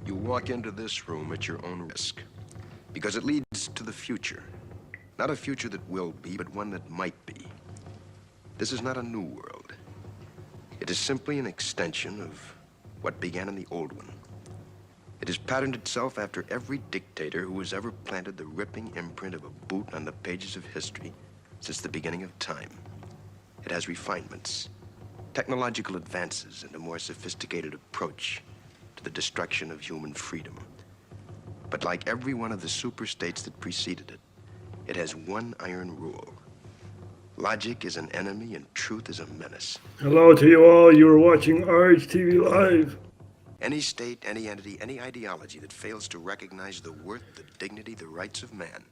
You walk into this room at your own risk, because it leads to the future. Not a future that will be, but one that might be. This is not a new world. It is simply an extension of what began in the old one. It has patterned itself after every dictator who has ever planted the ripping imprint of a boot on the pages of history since the beginning of time. It has refinements, technological advances, and a more sophisticated approach to the destruction of human freedom. But like every one of the superstates that preceded it, it has one iron rule. Logic is an enemy and truth is a menace. Hello to you all. You are watching RHTVLive. Any state, any entity, any ideology that fails to recognize the worth, the dignity, the rights of man,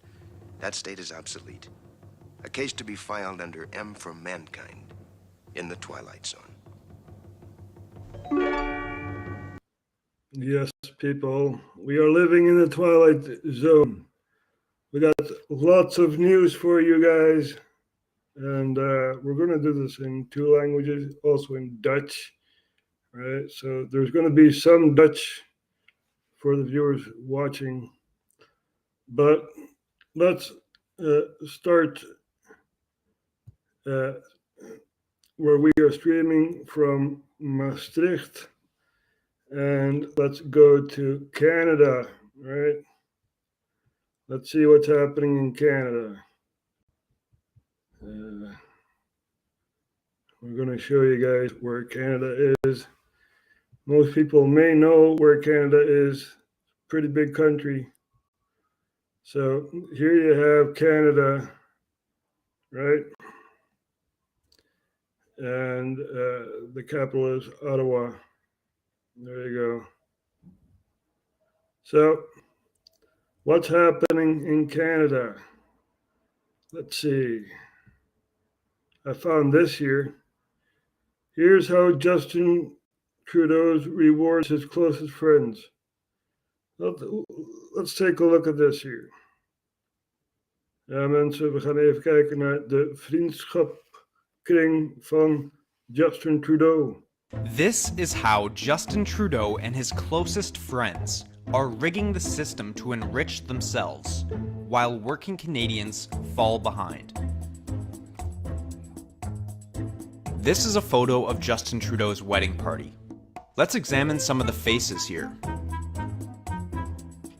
that state is obsolete. A case to be filed under M for Mankind in the Twilight Zone. Yes, people, we are living in the Twilight Zone. We got lots of news for you guys, and we're going to do this in 2 languages, also in Dutch. Right, so there's going to be some Dutch for the viewers watching, but let's start where we are streaming from Maastricht, and let's go to Canada, right? Let's see what's happening in Canada. We're going to show you guys where Canada is. Most people may know where Canada is. Pretty big country. So here you have Canada, right? And the capital is Ottawa. There you go. So what's happening in Canada? Let's see. I found this here. Here's how Justin Trudeau rewards his closest friends. Let's take a look at this here. Ja, mensen, we gaan even kijken naar de vriendschapkring van Justin Trudeau. This is how Justin Trudeau and his closest friends are rigging the system to enrich themselves, while working Canadians fall behind. This is a photo of Justin Trudeau's wedding party. Let's examine some of the faces here.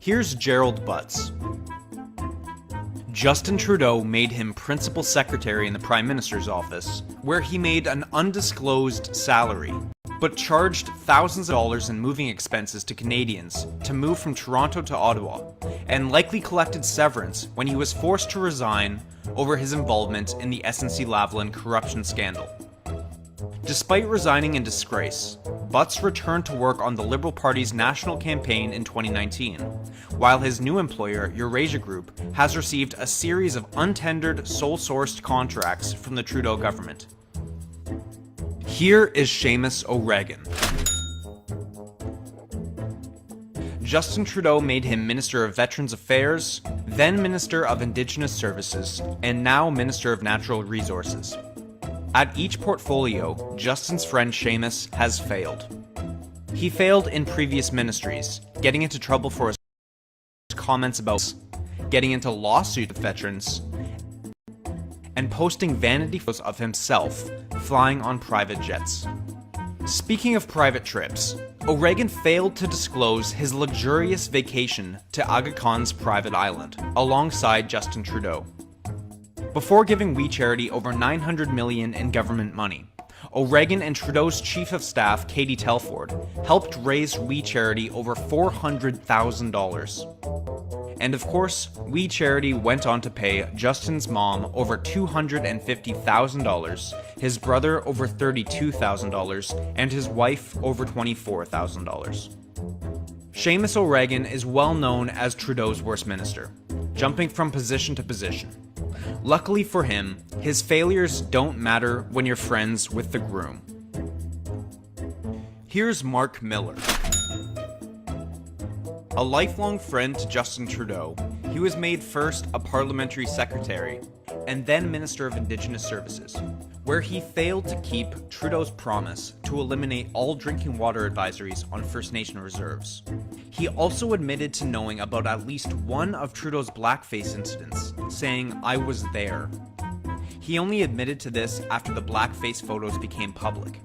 Here's Gerald Butts. Justin Trudeau made him principal secretary in the Prime Minister's office, where he made an undisclosed salary, but charged thousands of dollars in moving expenses to Canadians to move from Toronto to Ottawa, and likely collected severance when he was forced to resign over his involvement in the SNC-Lavalin corruption scandal. Despite resigning in disgrace, Butts returned to work on the Liberal Party's national campaign in 2019, while his new employer, Eurasia Group, has received a series of untendered, sole-sourced contracts from the Trudeau government. Here is Seamus O'Regan. Justin Trudeau made him Minister of Veterans Affairs, then Minister of Indigenous Services, and now Minister of Natural Resources. At each portfolio, Justin's friend Seamus has failed. He failed in previous ministries, getting into trouble for his comments about getting into lawsuits with veterans, and posting vanity photos of himself flying on private jets. Speaking of private trips, O'Regan failed to disclose his luxurious vacation to Aga Khan's private island, alongside Justin Trudeau. Before giving We Charity over $900 million in government money, O'Regan and Trudeau's chief of staff, Katie Telford, helped raise We Charity over $400,000. And of course, We Charity went on to pay Justin's mom over $250,000, his brother over $32,000, and his wife over $24,000. Seamus O'Regan is well known as Trudeau's worst minister, jumping from position to position. Luckily for him, his failures don't matter when you're friends with the groom. Here's Mark Miller. A lifelong friend to Justin Trudeau, he was made first a parliamentary secretary and then Minister of Indigenous Services, where he failed to keep Trudeau's promise to eliminate all drinking water advisories on First Nation reserves. He also admitted to knowing about at least one of Trudeau's blackface incidents, saying, "I was there." He only admitted to this after the blackface photos became public.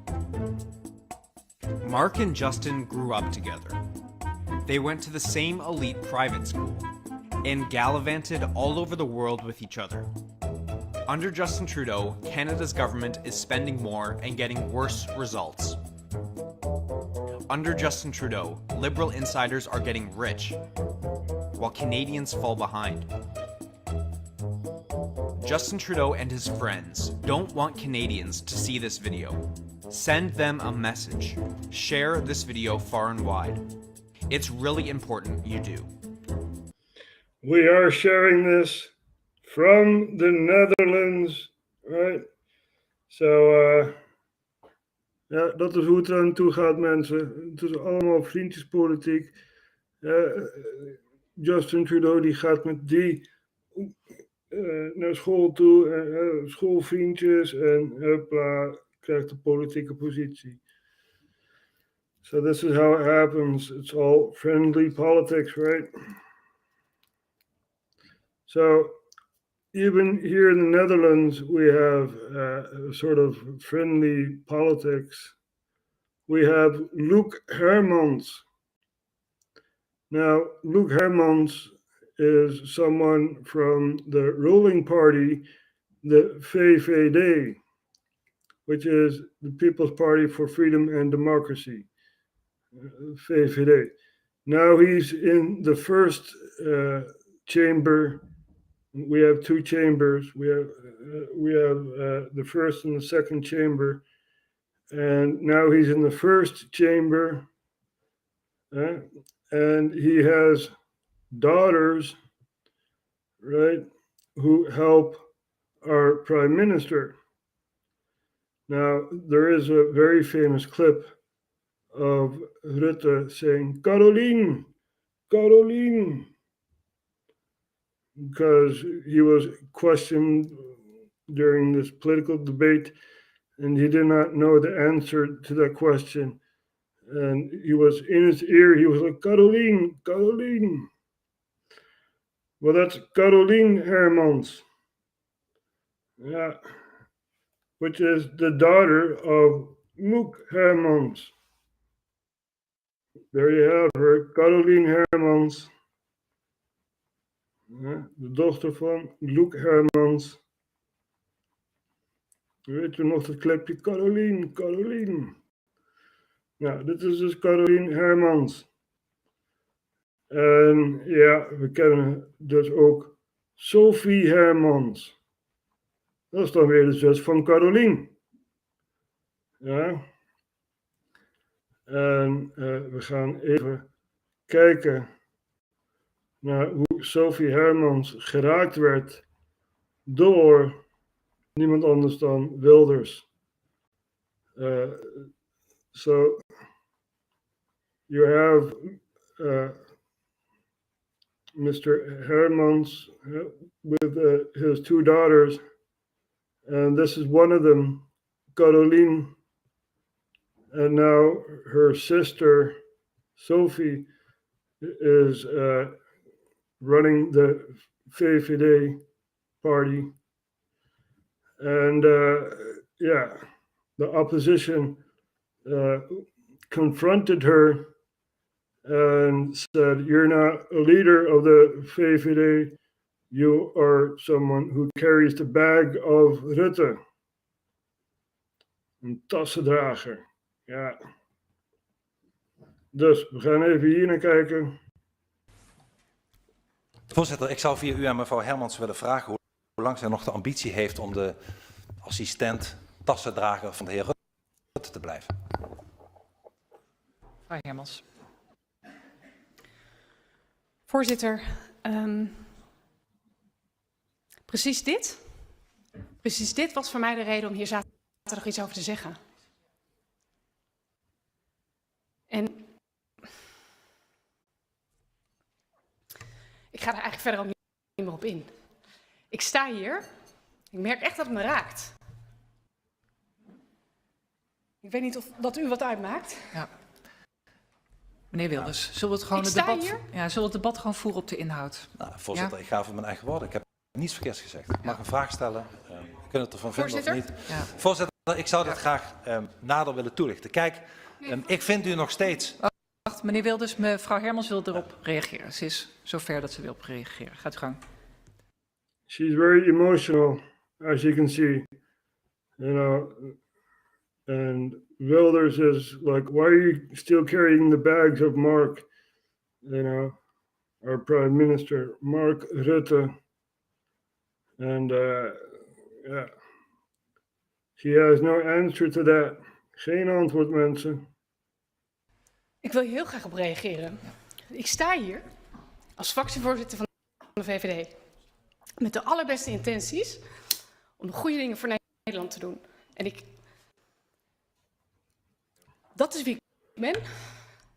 Mark and Justin grew up together. They went to the same elite private school and gallivanted all over the world with each other. Under Justin Trudeau, Canada's government is spending more and getting worse results. Under Justin Trudeau, Liberal insiders are getting rich, while Canadians fall behind. Justin Trudeau and his friends don't want Canadians to see this video. Send them a message. Share this video far and wide. It's really important you do. We are sharing this from the Netherlands, right? Ja, dat is hoe het eraan toe gaat, mensen. Het is allemaal vriendjespolitiek. Justin Trudeau die gaat met die naar school toe, schoolvriendjes en hopla, krijgt de politieke positie. So this is how it happens. It's all friendly politics, right? So even here in the Netherlands, we have a sort of friendly politics. We have Luc Hermans. Now, Luc Hermans is someone from the ruling party, the VVD, which is the People's Party for Freedom and Democracy, VVD. Now he's in the first chamber. We have two chambers. We have the first and the second chamber, and now he's in the first chamber, and he has daughters, right, who help our prime minister. Now there is a very famous clip of Rutte saying, "Caroline, Caroline," because he was questioned during this political debate and he did not know the answer to that question. And he was in his ear, he was like, "Caroline, Caroline." Well, that's Caroline Hermans, yeah, which is the daughter of Luc Hermans. There you have her, Caroline Hermans. Ja, de dochter van Luc Hermans. Weet je nog dat klepje? Caroline, Caroline. Nou, dit is dus Caroline Hermans. En ja, we kennen dus ook Sophie Hermans. Dat is dan weer de zus van Caroline. Ja. En we gaan even kijken naar hoe Sophie Hermans geraakt werd door niemand anders dan Wilders. So you have Mr. Hermans with his two daughters, and this is one of them, Caroline, and now her sister Sophie is running the VVD party. And yeah, the opposition confronted her and said, "You're not a leader of the VVD, you are someone who carries the bag of Rutte." Een tassendrager. Ja. Dus, we gaan even hier naar kijken. Voorzitter, ik zou via u aan mevrouw Hermans willen vragen hoe lang zij nog de ambitie heeft om de assistent tassendrager van de heer Rutte te blijven. Mevrouw Hermans. Voorzitter, precies dit was voor mij de reden om hier zaterdag iets over te zeggen. En ik ga er eigenlijk verder ook niet meer op in. Ik sta hier, ik merk echt dat het me raakt. Ik weet niet of dat u wat uitmaakt. Ja. Meneer Wilders, zullen we het gewoon zullen we het debat gewoon voeren op de inhoud? Nou, voorzitter, ik ga voor mijn eigen woorden. Ik heb niets verkeerds gezegd. Ik mag een vraag stellen. We kunnen het ervan vinden of niet. Ja. Voorzitter, ik zou dit graag nader willen toelichten. Kijk, ik vind u nog steeds... Wacht, meneer Wilders, mevrouw Hermans wil erop reageren. Ze is zover dat ze wil reageren. Gaat u gang. She's very emotional, as you can see. You know, and Wilders is like, why are you still carrying the bags of Mark? You know, our Prime Minister, Mark Rutte. And yeah, she has no answer to that. Geen antwoord, mensen. Ik wil hier heel graag op reageren. Ik sta hier als fractievoorzitter van de VVD met de allerbeste intenties om de goede dingen voor Nederland te doen. En dat is wie ik ben.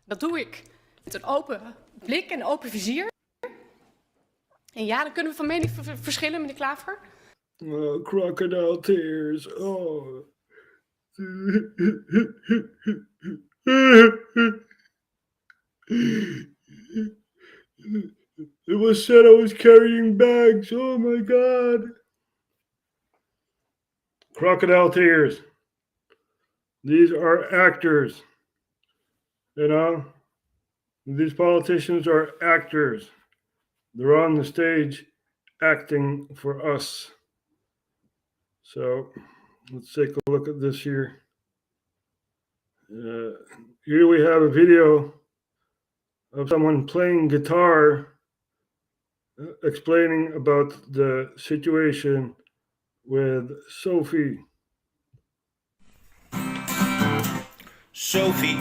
Dat doe ik met een open blik en een open vizier. En ja, dan kunnen we van mening verschillen, meneer Klaver. Oh, crocodile tears. Oh. It was said I was carrying bags. Oh my God. Crocodile tears. These are actors. You know? These politicians are actors. They're on the stage acting for us. So let's take a look at this here. Here we have a video of someone playing guitar, explaining about the situation with Sophie. Sophie,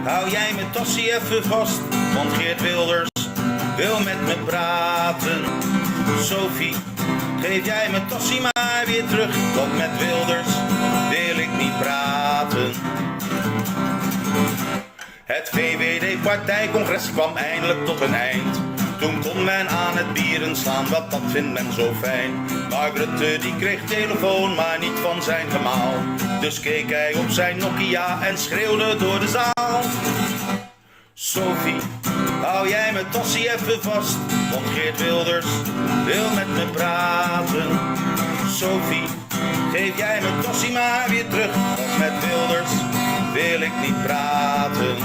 hou jij mijn tassie even vast, want Geert Wilders wil met me praten. Sophie, geef jij mijn tassie maar weer terug, want met Wilders wil ik niet praten. Het VVD-partijcongres kwam eindelijk tot een eind. Toen kon men aan het bieren slaan, wat dat vindt men zo fijn. Maar Rutte die kreeg telefoon, maar niet van zijn gemaal. Dus keek hij op zijn Nokia en schreeuwde door de zaal. Sophie, hou jij mijn tassie even vast, want Geert Wilders wil met me praten. Sophie, geef jij mijn tassie maar weer terug, want met Wilders wil ik niet praten.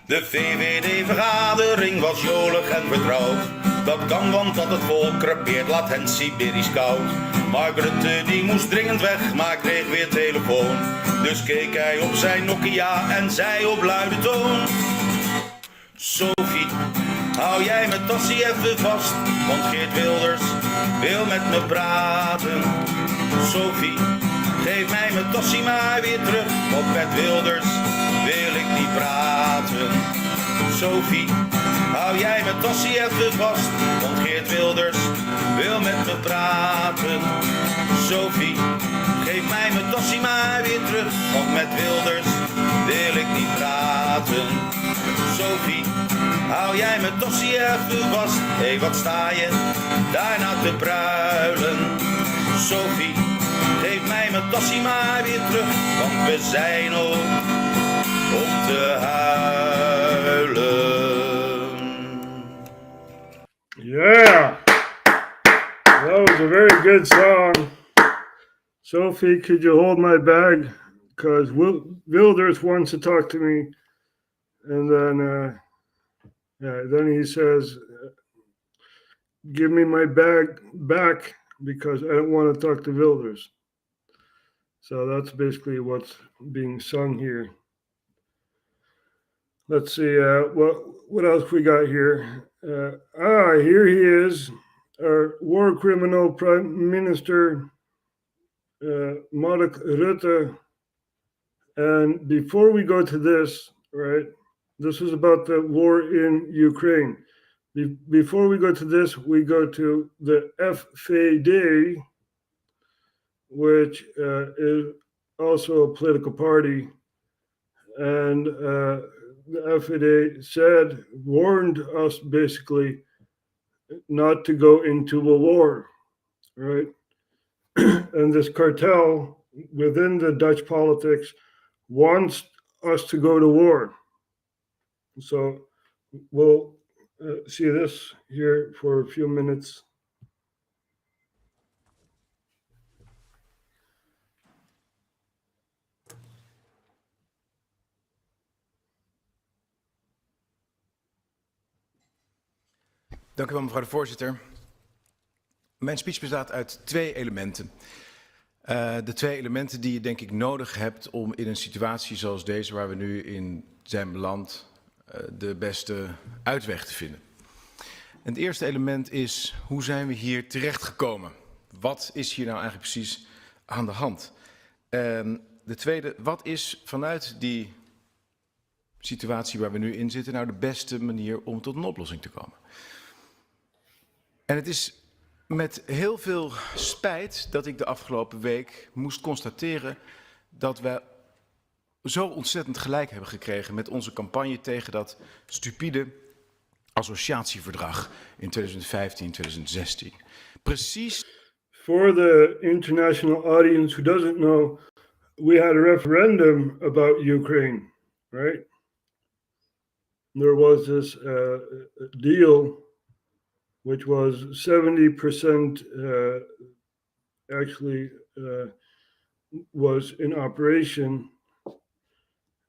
De VVD-vergadering was jolig en vertrouwd. Dat kan, want dat het volk crepeert, laat hen Siberisch koud. Maar Rutte die moest dringend weg, maar kreeg weer telefoon. Dus keek hij op zijn Nokia en zei op luide toon. Sophie, hou jij mijn tassie even vast, want Geert Wilders wil met me praten. Sophie, geef mij mijn tassie maar weer terug, want met Wilders wil ik niet praten. Sophie, hou jij mijn tassie even vast, want Geert Wilders wil met me praten. Sophie, geef mij mijn tassie maar weer terug, want met Wilders wil ik niet praten. Sophie, hou jij mijn tassie even vast, hé wat sta je daarna te pruilen. Sophie, geef mij mijn tassie maar weer terug, want we zijn op om te huilen. Yeah, that was a very good song. Sophie, could you hold my bag? Because Wilders wants to talk to me. And then, then he says, give me my bag back because I don't want to talk to Wilders. So that's basically what's being sung here. Let's see, what else we got here? Here he is, our war criminal Prime Minister, Mark Rutte. And before we go to this, right, this is about the war in Ukraine. Before we go to this, we go to the FVD, which is also a political party. And the FVD warned us basically not to go into a war, right? And this cartel within the Dutch politics wants us to go to war. So we'll see this here for a few minutes. Dank u wel, mevrouw de voorzitter. Mijn speech bestaat uit 2 elementen. De 2 elementen die je denk ik nodig hebt om in een situatie zoals deze waar we nu in zijn beland de beste uitweg te vinden. En het eerste element is, hoe zijn we hier terechtgekomen? Wat is hier nou eigenlijk precies aan de hand? En de tweede, wat is vanuit die situatie waar we nu in zitten nou de beste manier om tot een oplossing te komen? En het is met heel veel spijt dat ik de afgelopen week moest constateren dat we zo ontzettend gelijk hebben gekregen met onze campagne tegen dat stupide associatieverdrag in 2015, 2016. Precies. For the international audience who doesn't know, we had a referendum about Ukraine, right? There was this deal which was 70% actually was in operation.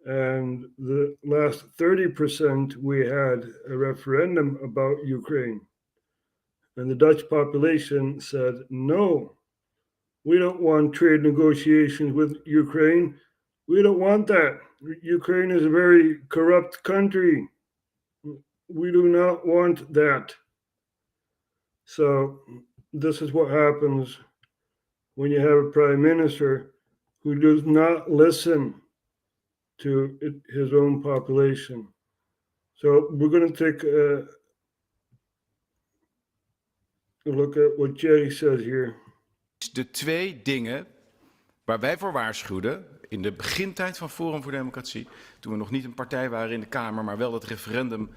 And the last 30% we had a referendum about Ukraine. And the Dutch population said, no, we don't want trade negotiations with Ukraine. We don't want that. Ukraine is a very corrupt country. We do not want that. So this is what happens when you have a prime minister who does not listen to his own population. So we're going to take a look at what Jerry says here. De 2 dingen waar wij voor waarschuwden in de begintijd van Forum voor Democratie, toen we nog niet een partij waren in de Kamer, maar wel dat referendum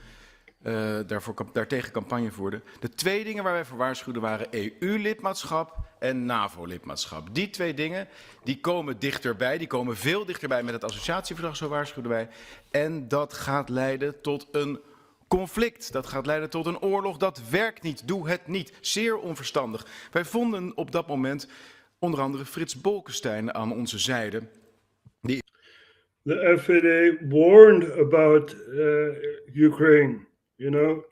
daartegen campagne voerden. De 2 dingen waar wij voor waarschuwden waren EU-lidmaatschap en NAVO-lidmaatschap. Die 2 dingen die komen dichterbij, die komen veel dichterbij met het associatieverdrag, zo waarschuwden wij. En dat gaat leiden tot een conflict, dat gaat leiden tot een oorlog. Dat werkt niet, doe het niet. Zeer onverstandig. Wij vonden op dat moment onder andere Frits Bolkestein aan onze zijde. The FVD warned about Ukraine. You know,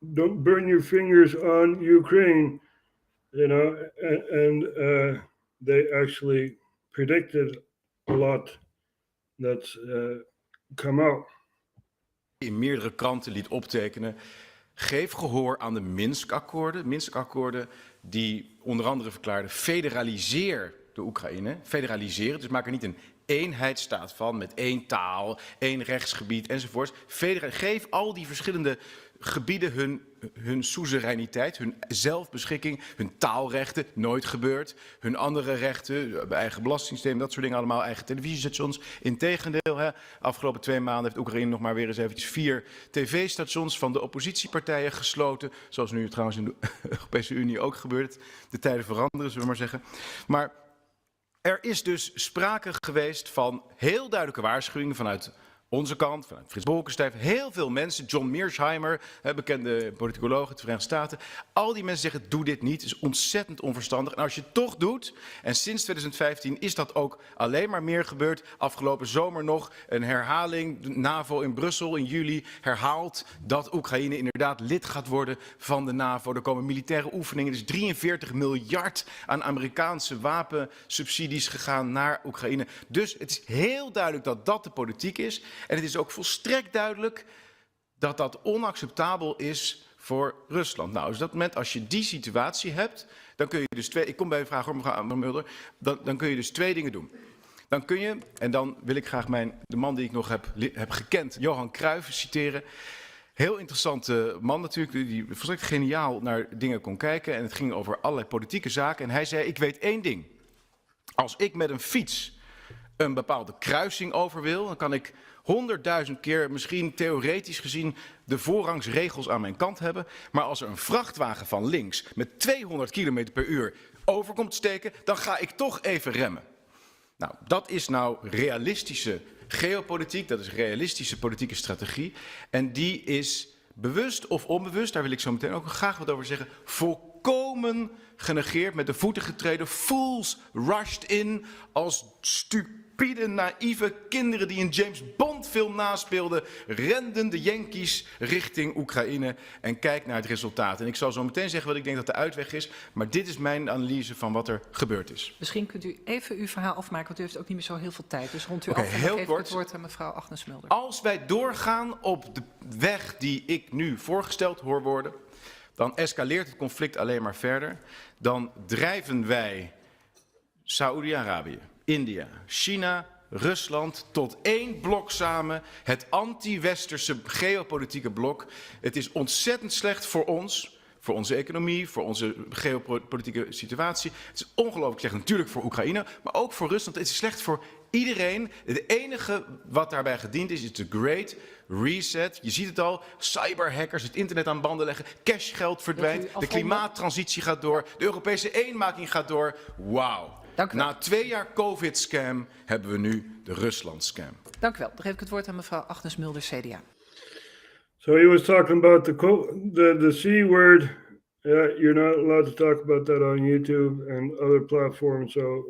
don't burn your fingers on Ukraine. You know, and they actually predicted a lot that's come out. In meerdere kranten liet optekenen. Geef gehoor aan de Minsk-akkoorden. Minsk-akkoorden die onder andere verklaarden: federaliseer de Oekraïne. Federaliseren, dus maak er niet een eenheidsstaat van met 1 taal, 1 rechtsgebied enzovoort. Geef al die verschillende gebieden hun soevereiniteit, hun zelfbeschikking, hun taalrechten, nooit gebeurd. Hun andere rechten, eigen belastingssysteem, dat soort dingen allemaal, eigen televisiestations. Integendeel, afgelopen 2 maanden heeft Oekraïne nog maar weer eens eventjes 4 tv-stations van de oppositiepartijen gesloten. Zoals nu trouwens in de Europese Unie ook gebeurt. De tijden veranderen, zullen we maar zeggen. Maar er is dus sprake geweest van heel duidelijke waarschuwingen vanuit onze kant, vanuit Frits Bolkestein, heel veel mensen, John Mearsheimer, bekende politicoloog uit de Verenigde Staten, al die mensen zeggen, doe dit niet, het is ontzettend onverstandig. En als je het toch doet, en sinds 2015 is dat ook alleen maar meer gebeurd, afgelopen zomer nog een herhaling, de NAVO in Brussel in juli herhaalt dat Oekraïne inderdaad lid gaat worden van de NAVO. Er komen militaire oefeningen, dus 43 miljard aan Amerikaanse wapensubsidies gegaan naar Oekraïne. Dus het is heel duidelijk dat dat de politiek is. En het is ook volstrekt duidelijk dat dat onacceptabel is voor Rusland. Nou, dus dat moment, als je die situatie hebt, dan kun je dus ik kom bij een vraag hoor, mevrouw Mulder, dan kun je dus twee dingen doen. Dan kun je, en dan wil ik graag de man die ik nog heb gekend, Johan Cruijff, citeren. Heel interessante man natuurlijk, die volstrekt geniaal naar dingen kon kijken. En het ging over allerlei politieke zaken. En hij zei, ik weet één ding. Als ik met een fiets een bepaalde kruising over wil, dan kan ik 100.000 keer, misschien theoretisch gezien, de voorrangsregels aan mijn kant hebben. Maar als er een vrachtwagen van links met 200 km per uur over komt steken, dan ga ik toch even remmen. Nou, dat is nou realistische geopolitiek, dat is realistische politieke strategie. En die is bewust of onbewust, daar wil ik zo meteen ook graag wat over zeggen, volkomen genegeerd, met de voeten getreden, fools rushed in als stupide, naïeve kinderen die een James Bond film naspeelden, renden de Yankees richting Oekraïne en kijk naar het resultaat. En ik zal zo meteen zeggen wat ik denk dat de uitweg is, maar dit is mijn analyse van wat er gebeurd is. Misschien kunt u even uw verhaal afmaken, want u heeft ook niet meer zo heel veel tijd. Dus rond u Oké, af en heel dan geef ik kort. het woord aan mevrouw Agnes Mulder. Als wij doorgaan op de weg die ik nu voorgesteld hoor worden, dan escaleert het conflict alleen maar verder. Dan drijven wij Saoedi-Arabië, India, China, Rusland tot één blok samen. Het anti-westerse geopolitieke blok. Het is ontzettend slecht voor ons, voor onze economie, voor onze geopolitieke situatie. Het is ongelooflijk slecht natuurlijk voor Oekraïne, maar ook voor Rusland. Het is slecht voor iedereen. Het enige wat daarbij gediend is de Great Reset. Je ziet het al, cyberhackers, het internet aan banden leggen, cashgeld verdwijnt, de klimaattransitie gaat door, de Europese eenmaking gaat door. Wauw. Na 2 jaar COVID-scam hebben we nu de Rusland-scam. Dank u wel. Dan geef ik het woord aan mevrouw Agnes Mulder, CDA. So he was talking about the C word. You're not allowed to talk about that on YouTube and other platforms. So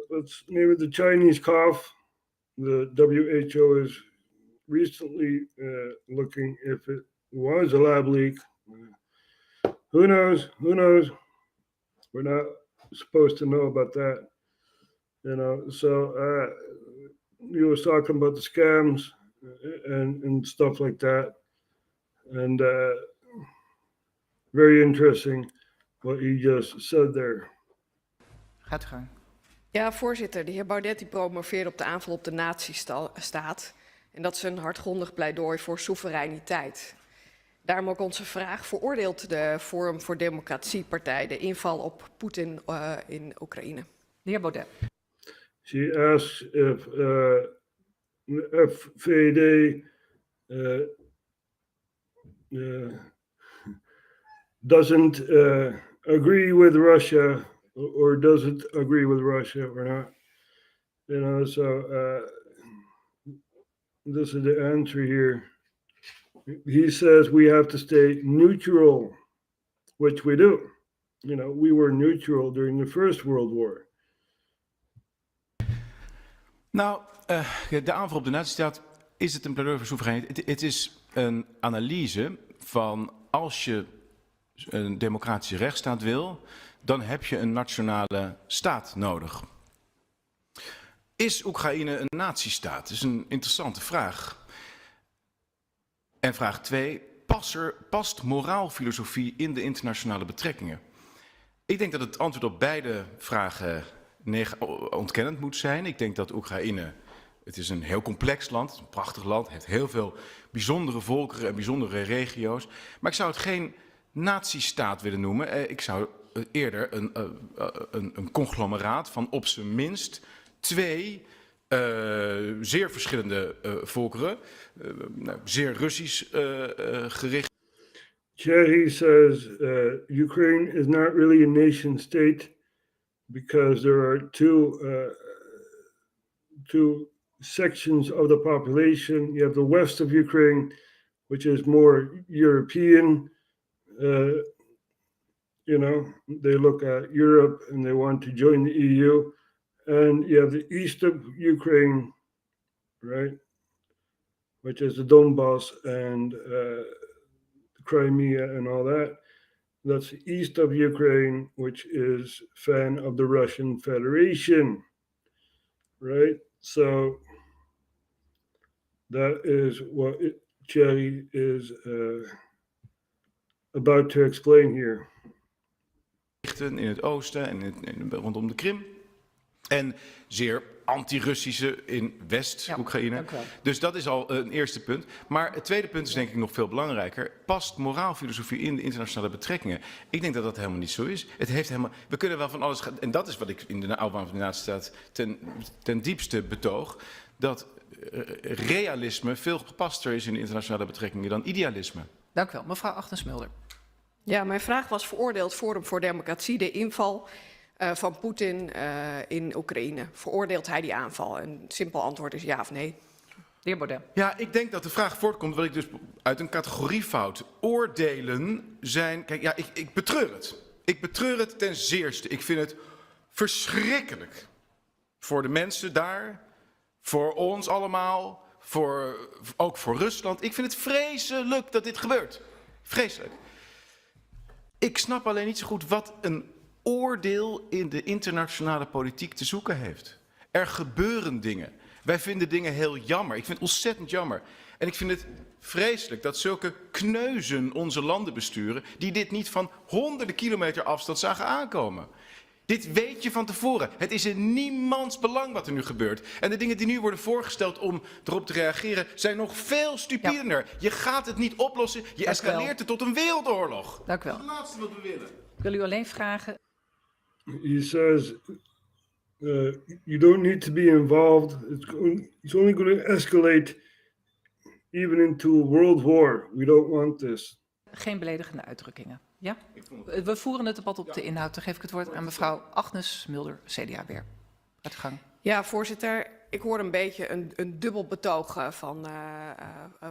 let's name it the Chinese cough. The WHO is recently looking if it was a lab leak. Who knows? Who knows? We're not supposed to know about that. You know, so he was talking about the scams and stuff like that. And very interesting what he just said there. Gaat u gang. Ja, voorzitter. De heer Baudet die promoveerde op de aanval op de nazistaat. En dat is een hardgrondig pleidooi voor soevereiniteit. Daarom ook onze vraag. Veroordeelt de Forum voor Democratiepartij de inval op Poetin in Oekraïne? De heer Baudet. She asks if FVD doesn't agree with Russia or doesn't agree with Russia or not. You know, so this is the answer here. He says we have to stay neutral, which we do. You know, we were neutral during the First World War. Nou, de aanval op de nazistaat, is het een pleidooi voor soevereiniteit? Het is een analyse van als je een democratische rechtsstaat wil, dan heb je een nationale staat nodig. Is Oekraïne een nazistaat? Dat is een interessante vraag. En vraag 2, past moraalfilosofie in de internationale betrekkingen? Ik denk dat het antwoord op beide vragen ontkennend moet zijn. Ik denk dat Oekraïne, het is een heel complex land, een prachtig land, heeft heel veel bijzondere volkeren en bijzondere regio's. Maar ik zou het geen nazistaat willen noemen. Ik zou eerder een conglomeraat van op zijn minst 2 zeer verschillende volkeren, zeer Russisch gericht. Cherry says Ukraine is not really a nation state because there are two sections of the population. You have the west of Ukraine, which is more European. They look at Europe and they want to join the EU. And you have the east of Ukraine, right, which is the Donbass and Crimea and all that. That's the east of Ukraine, which is fan of the Russian Federation, right? So that is what Thierry is about to explain here. In het oosten en rondom de Krim. En zeer anti-Russische in West-Oekraïne. Ja, dus dat is al een eerste punt. Maar het tweede punt is denk ik nog veel belangrijker. Past moraalfilosofie in de internationale betrekkingen? Ik denk dat dat helemaal niet zo is. We kunnen wel van alles gaan. En dat is wat ik in de aanvang van de Natiestaat ten diepste betoog. Dat realisme veel gepaster is in de internationale betrekkingen dan idealisme. Dank u wel. Mevrouw Agnes-Mulder. Ja, mijn vraag was veroordeeld Forum voor Democratie de inval van Poetin in Oekraïne. Veroordeelt hij die aanval? Een simpel antwoord is ja of nee. De heer Baudet. Ja, ik denk dat de vraag voortkomt wat ik dus uit een categoriefout. Oordelen zijn... Kijk, ja, ik betreur het. Ik betreur het ten zeerste. Ik vind het verschrikkelijk. Voor de mensen daar, voor ons allemaal, ook voor Rusland. Ik vind het vreselijk dat dit gebeurt. Vreselijk. Ik snap alleen niet zo goed wat een oordeel in de internationale politiek te zoeken heeft. Er gebeuren dingen. Wij vinden dingen heel jammer. Ik vind het ontzettend jammer. En ik vind het vreselijk dat zulke kneuzen onze landen besturen die dit niet van honderden kilometer afstand zagen aankomen. Dit weet je van tevoren. Het is in niemands belang wat er nu gebeurt. En de dingen die nu worden voorgesteld om erop te reageren zijn nog veel stupider. Ja. Je gaat het niet oplossen. Je escaleert het tot een wereldoorlog. Dank u wel. Dat is het laatste wat we willen. Ik wil u alleen vragen. He says, you don't need to be involved. It's only going to escalate even into a world war. We don't want this. Geen beledigende uitdrukkingen. Ja? We voeren het debat op de inhoud. Dan geef ik het woord aan mevrouw Agnes Mulder, CDA weer. Gaat gang. Ja, voorzitter. Ik hoor een beetje een dubbel betoog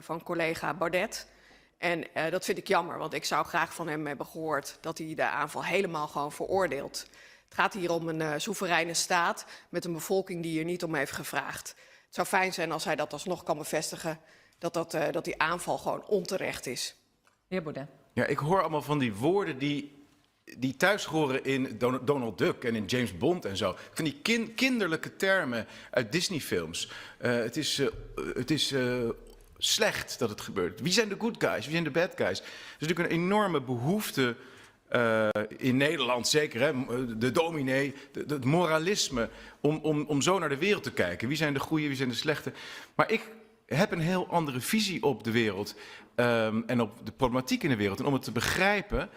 van collega Baudet. En dat vind ik jammer, want ik zou graag van hem hebben gehoord dat hij de aanval helemaal gewoon veroordeelt. Het gaat hier om een soevereine staat met een bevolking die hier niet om heeft gevraagd. Het zou fijn zijn als hij dat alsnog kan bevestigen, dat die aanval gewoon onterecht is. Heer Baudet. Ja, ik hoor allemaal van die woorden die thuis horen in Donald Duck en in James Bond en zo. Van die kinderlijke termen uit Disney-films. Het is slecht dat het gebeurt. Wie zijn de good guys? Wie zijn de bad guys? Er is natuurlijk een enorme behoefte in Nederland, zeker, hè, de dominee, het moralisme, om zo naar de wereld te kijken. Wie zijn de goeie, wie zijn de slechte? Maar ik heb een heel andere visie op de wereld en op de problematiek in de wereld. En om het te begrijpen,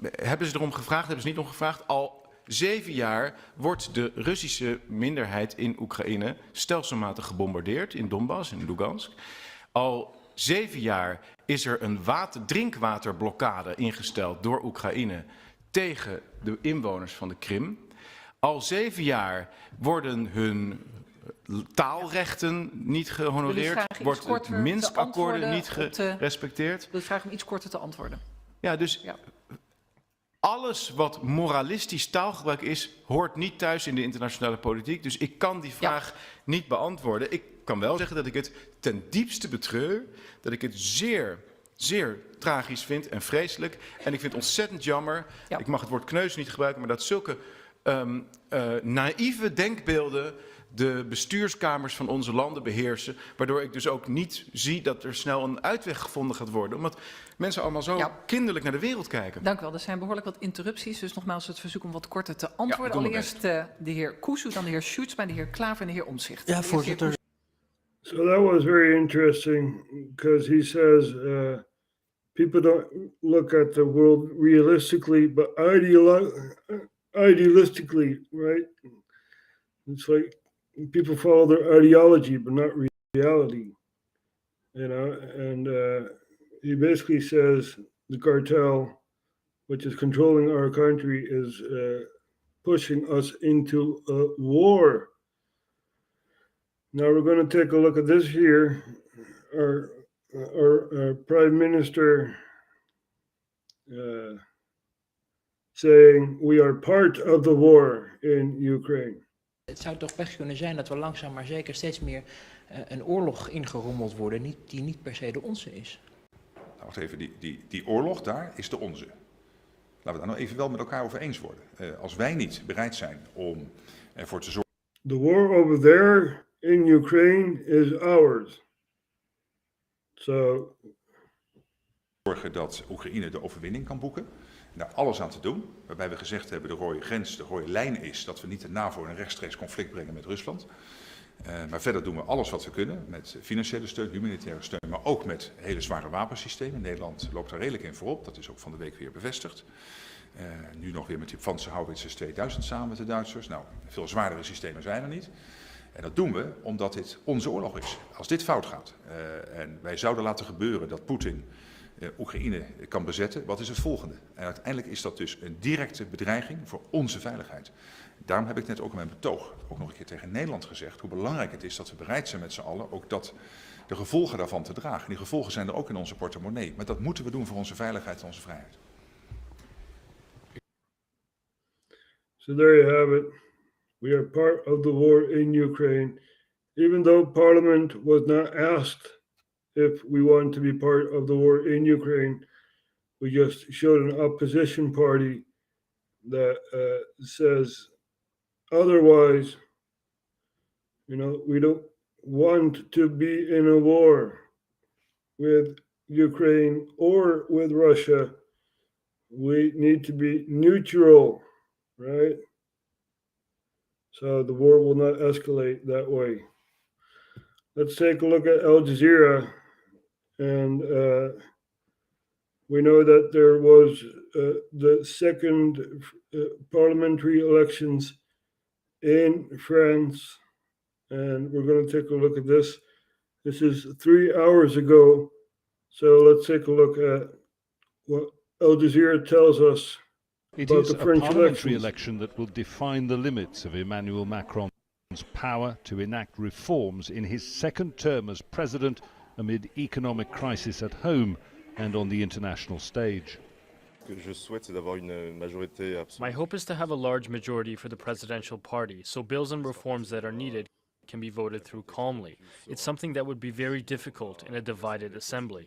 hebben ze erom gevraagd, hebben ze niet om gevraagd. Al 7 jaar wordt de Russische minderheid in Oekraïne stelselmatig gebombardeerd, in Donbass, in Lugansk. Al 7 jaar is er een drinkwaterblokkade ingesteld door Oekraïne tegen de inwoners van de Krim. Al 7 jaar worden hun taalrechten niet gehonoreerd, wordt het Minsk-akkoorden niet gerespecteerd. Ik wil vragen om iets korter te antwoorden. Ja, dus alles wat moralistisch taalgebruik is, hoort niet thuis in de internationale politiek. Dus ik kan die vraag niet beantwoorden. Ik kan wel zeggen dat ik het ten diepste betreur, dat ik het zeer, zeer tragisch vind en vreselijk. En ik vind het ontzettend jammer, ik mag het woord kneus niet gebruiken, maar dat zulke naïeve denkbeelden de bestuurskamers van onze landen beheersen, waardoor ik dus ook niet zie dat er snel een uitweg gevonden gaat worden, omdat mensen allemaal zo kinderlijk naar de wereld kijken. Dank u wel. Er zijn behoorlijk wat interrupties, dus nogmaals het verzoek om wat korter te antwoorden. Allereerst de heer Kusu, dan de heer Schuurtsma, de heer Klaver en de heer Omtzigt. Ja, voorzitter. So that was very interesting because he says people don't look at the world realistically, but idealistically, right? It's like people follow their ideology, but not reality, you know. And he basically says the cartel, which is controlling our country, is pushing us into a war. Now we're going to take a look at this here. Our Prime Minister saying we are part of the war in Ukraine. Het zou toch best kunnen zijn dat we langzaam maar zeker steeds meer een oorlog ingerommeld worden die niet per se de onze is. Nou, wacht even, die oorlog daar is de onze. Laten we daar nou even wel met elkaar over eens worden. Als wij niet bereid zijn om ervoor te zorgen... The war over there in Ukraine is ours. So... zorgen dat Oekraïne de overwinning kan boeken. En daar alles aan te doen. Waarbij we gezegd hebben de rode grens, de rode lijn is dat we niet de NAVO in een rechtstreeks conflict brengen met Rusland. Maar verder doen we alles wat we kunnen met financiële steun, humanitaire steun, maar ook met hele zware wapensystemen. Nederland loopt daar redelijk in voorop, dat is ook van de week weer bevestigd. Nu nog weer met die Panzerhaubitzers 2000 samen met de Duitsers. Nou, veel zwaardere systemen zijn er niet. En dat doen we omdat dit onze oorlog is. Als dit fout gaat en wij zouden laten gebeuren dat Poetin Oekraïne kan bezetten, wat is het volgende? En uiteindelijk is dat dus een directe bedreiging voor onze veiligheid. Daarom heb ik net ook in mijn betoog ook nog een keer tegen Nederland gezegd hoe belangrijk het is dat we bereid zijn met z'n allen ook de gevolgen daarvan te dragen. En die gevolgen zijn er ook in onze portemonnee. Maar dat moeten we doen voor onze veiligheid en onze vrijheid. So there you have it. We are part of the war in Ukraine. Even though Parliament was not asked if we want to be part of the war in Ukraine, we just showed an opposition party that says otherwise. You know, we don't want to be in a war with Ukraine or with Russia. We need to be neutral, right? So the war will not escalate that way. Let's take a look at Al Jazeera. And we know that there was the second parliamentary elections in France. And we're going to take a look at this. This is 3 hours ago. So let's take a look at what Al Jazeera tells us. It about is the a French parliamentary elections. election that will define the limits of Emmanuel Macron's power to enact reforms in his second term as president amid economic crisis at home and on the international stage. My hope is to have a large majority for the presidential party, so bills and reforms that are needed can be voted through calmly. It's something that would be very difficult in a divided assembly.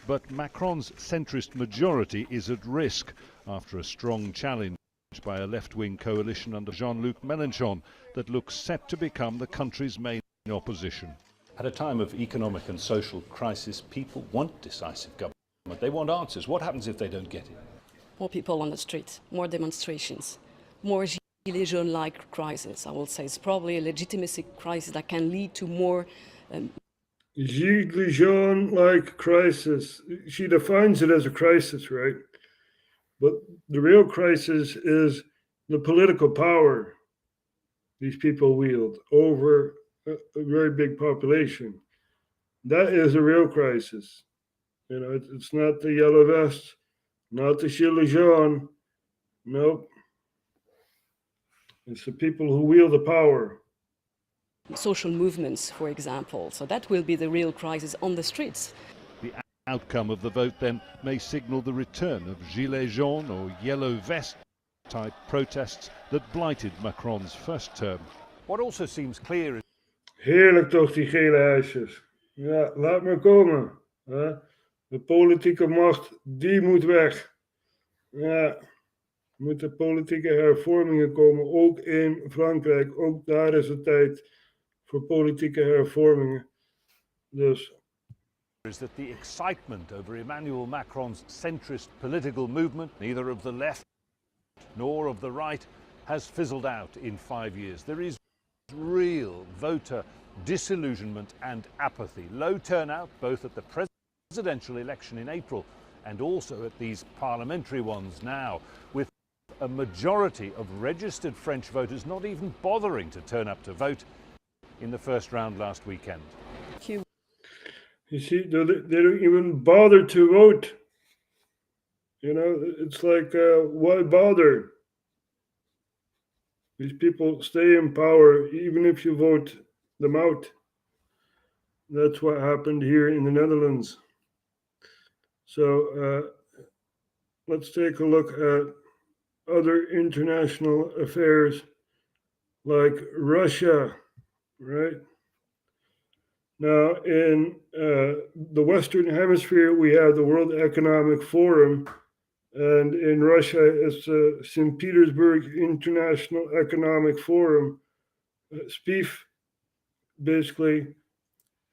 But Macron's centrist majority is at risk after a strong challenge by a left-wing coalition under Jean-Luc Mélenchon that looks set to become the country's main opposition. At a time of economic and social crisis, people want decisive government. They want answers. What happens if they don't get it? More people on the street, more demonstrations, more Gilets jaunes-like crisis. I will say it's probably a legitimacy crisis that can lead to more... Gilets jaunes-like crisis. She defines it as a crisis, right? But the real crisis is the political power these people wield over a very big population. That is a real crisis. You know, it's not the yellow vest, not the Gilets jaunes. Nope. It's the people who wield the power. Social movements, for example. So that will be the real crisis on the streets. The outcome of the vote then may signal the return of Gilets jaunes or yellow vest type protests that blighted Macron's first term. What also seems clear is... Heerlijk toch, die gele huisjes. Ja, laat maar komen. Hè? De politieke macht, die moet weg. Ja, er moeten politieke hervormingen komen, ook in Frankrijk. Ook daar is het tijd voor politieke hervormingen. Dus... is that the excitement over Emmanuel Macron's centrist political movement, neither of the left nor of the right, has fizzled out in 5 years. There is real voter disillusionment and apathy. Low turnout both at the presidential election in April and also at these parliamentary ones now, with a majority of registered French voters not even bothering to turn up to vote in the first round last weekend. You see, they don't even bother to vote. You know, it's like, why bother? These people stay in power, even if you vote them out. That's what happened here in the Netherlands. So let's take a look at other international affairs like Russia, right? Now, in the Western Hemisphere, we have the World Economic Forum, and in Russia, it's the St. Petersburg International Economic Forum, SPIEF, basically,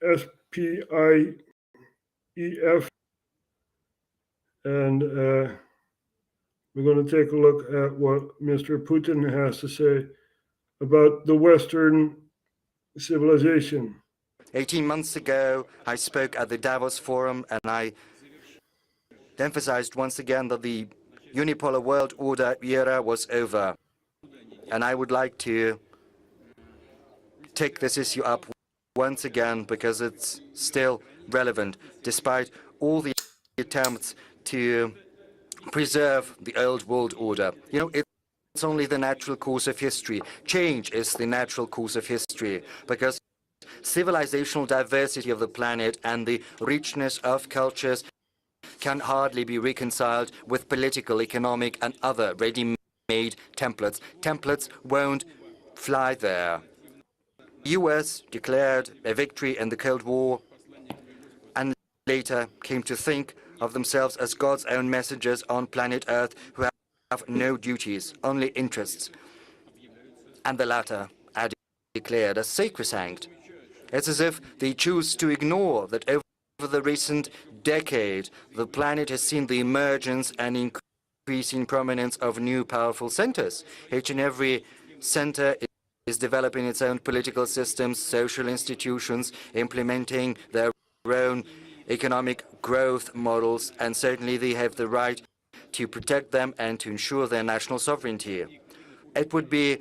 SPIEF, and we're going to take a look at what Mr. Putin has to say about the Western civilization. 18 months ago, I spoke at the Davos Forum and I emphasized once again that the unipolar world order era was over. And I would like to take this issue up once again because it's still relevant, despite all the attempts to preserve the old world order. You know, it's only the natural course of history. Change is the natural course of history because civilizational diversity of the planet and the richness of cultures can hardly be reconciled with political, economic, and other ready-made templates. Templates won't fly there. The US declared a victory in the Cold War and later came to think of themselves as God's own messengers on planet Earth who have no duties, only interests. And the latter are declared as sacrosanct. It's as if they choose to ignore that over the recent decade, the planet has seen the emergence and increasing prominence of new powerful centers. Each and every center is developing its own political systems, social institutions, implementing their own economic growth models, and certainly they have the right to protect them and to ensure their national sovereignty. It would be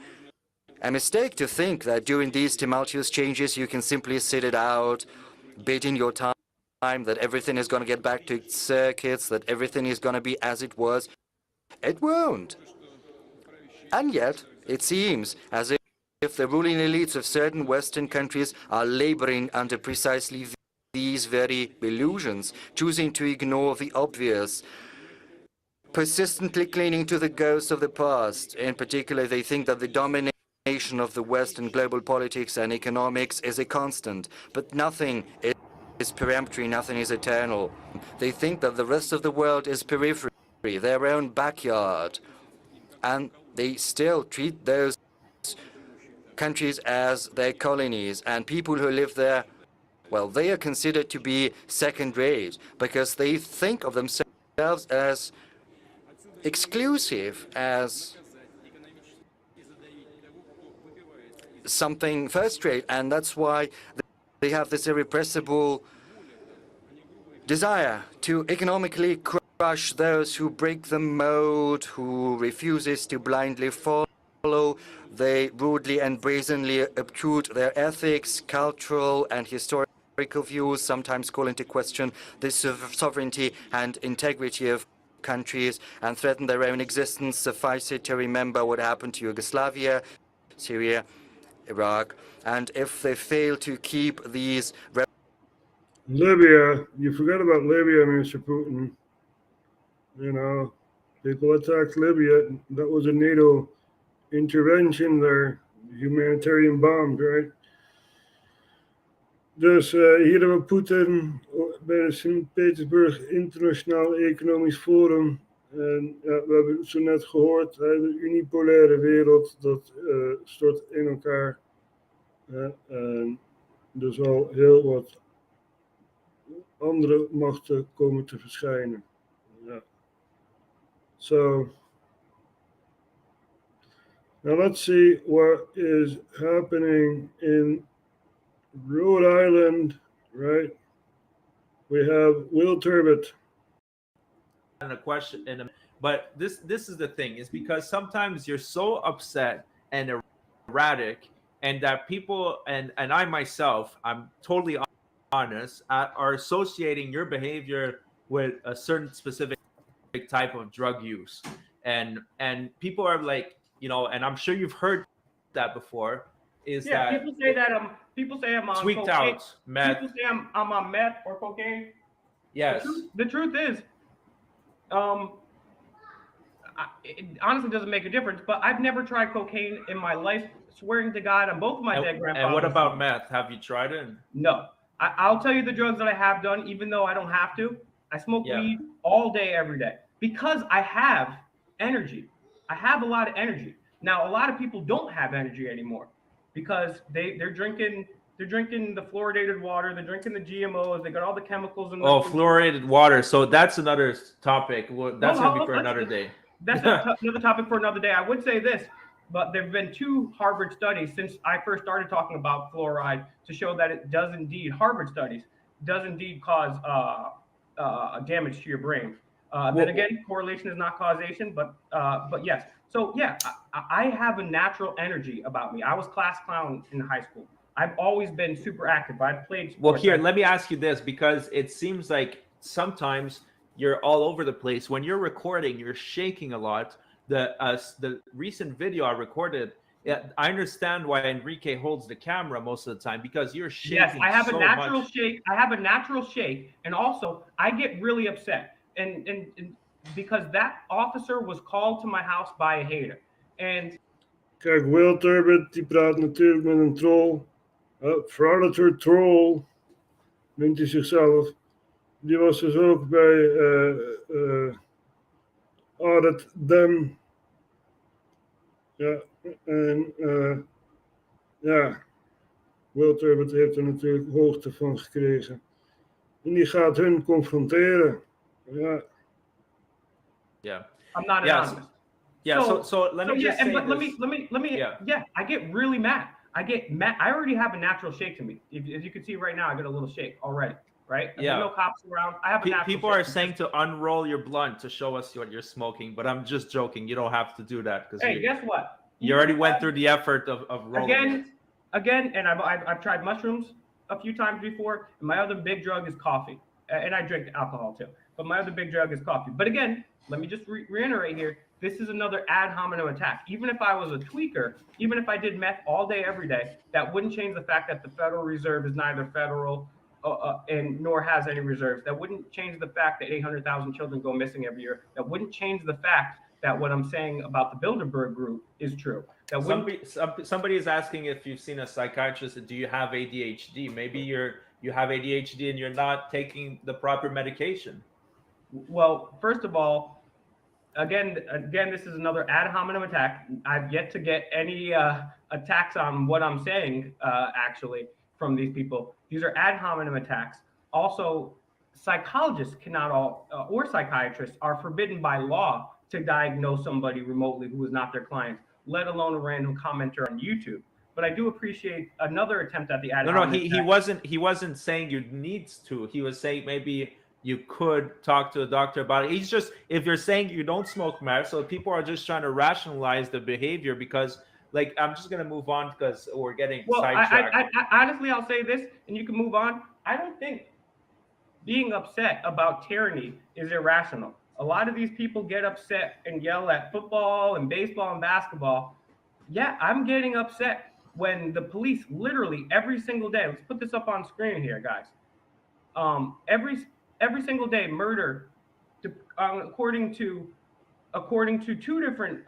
a mistake to think that during these tumultuous changes you can simply sit it out, biding your time, that everything is going to get back to its circuits, that everything is going to be as it was. It won't. And yet, it seems as if the ruling elites of certain Western countries are laboring under precisely these very illusions, choosing to ignore the obvious, persistently clinging to the ghosts of the past. In particular, they think that the domination of the West in global politics and economics is a constant, but nothing is peremptory, nothing is eternal. They think that the rest of the world is periphery, their own backyard, and they still treat those countries as their colonies, and people who live there, well, they are considered to be second-rate because they think of themselves as exclusive, as something first-rate, and that's why they have this irrepressible desire to economically crush those who break the mold, who refuses to blindly follow. They rudely and brazenly obtrude their ethics, cultural and historical views, sometimes call into question the sovereignty and integrity of countries and threaten their own existence. Suffice it to remember what happened to Yugoslavia, Syria, Iraq, and if they fail to keep these... Libya, you forgot about Libya, Mr. Putin. You know, people attacked Libya. That was a NATO intervention there, humanitarian bombs, right? Dus hier hebben we Poetin bij de Sint-Petersburg Internationaal Economisch Forum. En ja, we hebben het zo net gehoord, de unipolaire wereld, dat stort in elkaar. En er zal heel wat andere machten komen te verschijnen. Ja. So, now let's see what is happening in Rhode Island, right? We have Will Turbot. And a question, but this is the thing, is because sometimes you're so upset and erratic, and that people and I myself, I'm totally honest, are associating your behavior with a certain specific type of drug use, and people are like, you know, and I'm sure you've heard that before, is Yeah, that people say I'm on tweaked cocaine. out meth. People say I'm on meth or cocaine. Yes. The truth is, it honestly doesn't make a difference. But I've never tried cocaine in my life. Swearing to God, on both of my dead grandfathers. And what about meth? Have you tried it? No. I'll tell you the drugs that I have done, even though I don't have to. I smoke weed all day, every day, because I have energy. I have a lot of energy. Now, a lot of people don't have energy anymore because they're drinking the fluoridated water, they're drinking the GMOs, they got all the chemicals in the fluoridated water. So that's another topic. That's going to be for another day. That's another topic for another day. I would say this, but there have been 2 Harvard studies since I first started talking about fluoride to show that it does indeed, Harvard studies, does indeed cause damage to your brain. Then again, correlation is not causation, but yes. So yeah, I have a natural energy about me. I was class clown in high school. I've always been super active. I've played sports. Well, here, let me ask you this, because it seems like sometimes you're all over the place. When you're recording, you're shaking a lot. The recent video I recorded, I understand why Enrique holds the camera most of the time, because you're shaking. Yes, I have so a natural much. shake. I have a natural shake, and also I get really upset, and because that officer was called to my house by a hater. And kijk, Will Turbot die praat natuurlijk met een troll. Predator Troll noemt hij zichzelf. Die was dus ook bij Audit Dem. Ja, en ja, Will Turbot heeft er natuurlijk hoogte van gekregen. En die gaat hun confronteren. Ja. Yeah. I'm not anonymous. So let me just say but this. let me I get really mad. I get mad. I already have a natural shake to me. As you can see right now, I got a little shake already, right? There's no cops around. I have a natural People shake. are saying to unroll your blunt to show us what you're smoking, but I'm just joking. You don't have to do that, because guess what? You already went through the effort of rolling again, and I've tried mushrooms a few times before, and my other big drug is coffee, and I drink alcohol too. But my other big drug is coffee. But again, let me just reiterate here. This is another ad hominem attack. Even if I was a tweaker, even if I did meth all day, every day, that wouldn't change the fact that the Federal Reserve is neither federal and nor has any reserves. That wouldn't change the fact that 800,000 children go missing every year. That wouldn't change the fact that what I'm saying about the Bilderberg Group is true. That somebody is asking if you've seen a psychiatrist. Do you have ADHD? Maybe you have ADHD and you're not taking the proper medication. Well, first of all, again, this is another ad hominem attack. I've yet to get any attacks on what I'm saying, actually, from these people. These are ad hominem attacks. Also, psychologists cannot or psychiatrists are forbidden by law to diagnose somebody remotely who is not their client, let alone a random commenter on YouTube. But I do appreciate another attempt at the ad hominem attack. He wasn't saying you need to. He was saying maybe you could talk to a doctor about it. He's just, if you're saying you don't smoke meth, so people are just trying to rationalize the behavior, because, like, I'm just going to move on because we're getting sidetracked. I honestly, I'll say this, and you can move on. I don't think being upset about tyranny is irrational. A lot of these people get upset and yell at football and baseball and basketball. Yeah, I'm getting upset when the police literally every single day, let's put this up on screen here, guys. Every single day, murder, according to 2 different,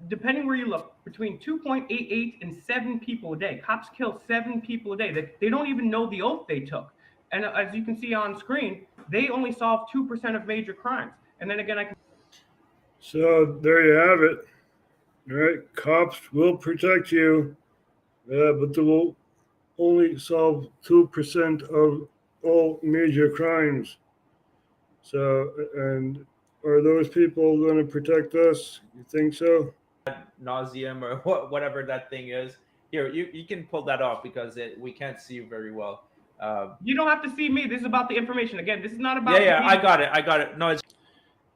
depending where you look, between 2.88 and 7 people a day. Cops kill 7 people a day. They don't even know the oath they took. And as you can see on screen, they only solve 2% of major crimes. And then again, So there you have it. All right, cops will protect you, but they will only solve 2% of all major crimes. So, and are those people going to protect us? You think so? Nauseum or whatever that thing is. Here, you can pull that off because we can't see you very well. You don't have to see me. This is about the information. Again, this is not about. Yeah, I got it. No, it's.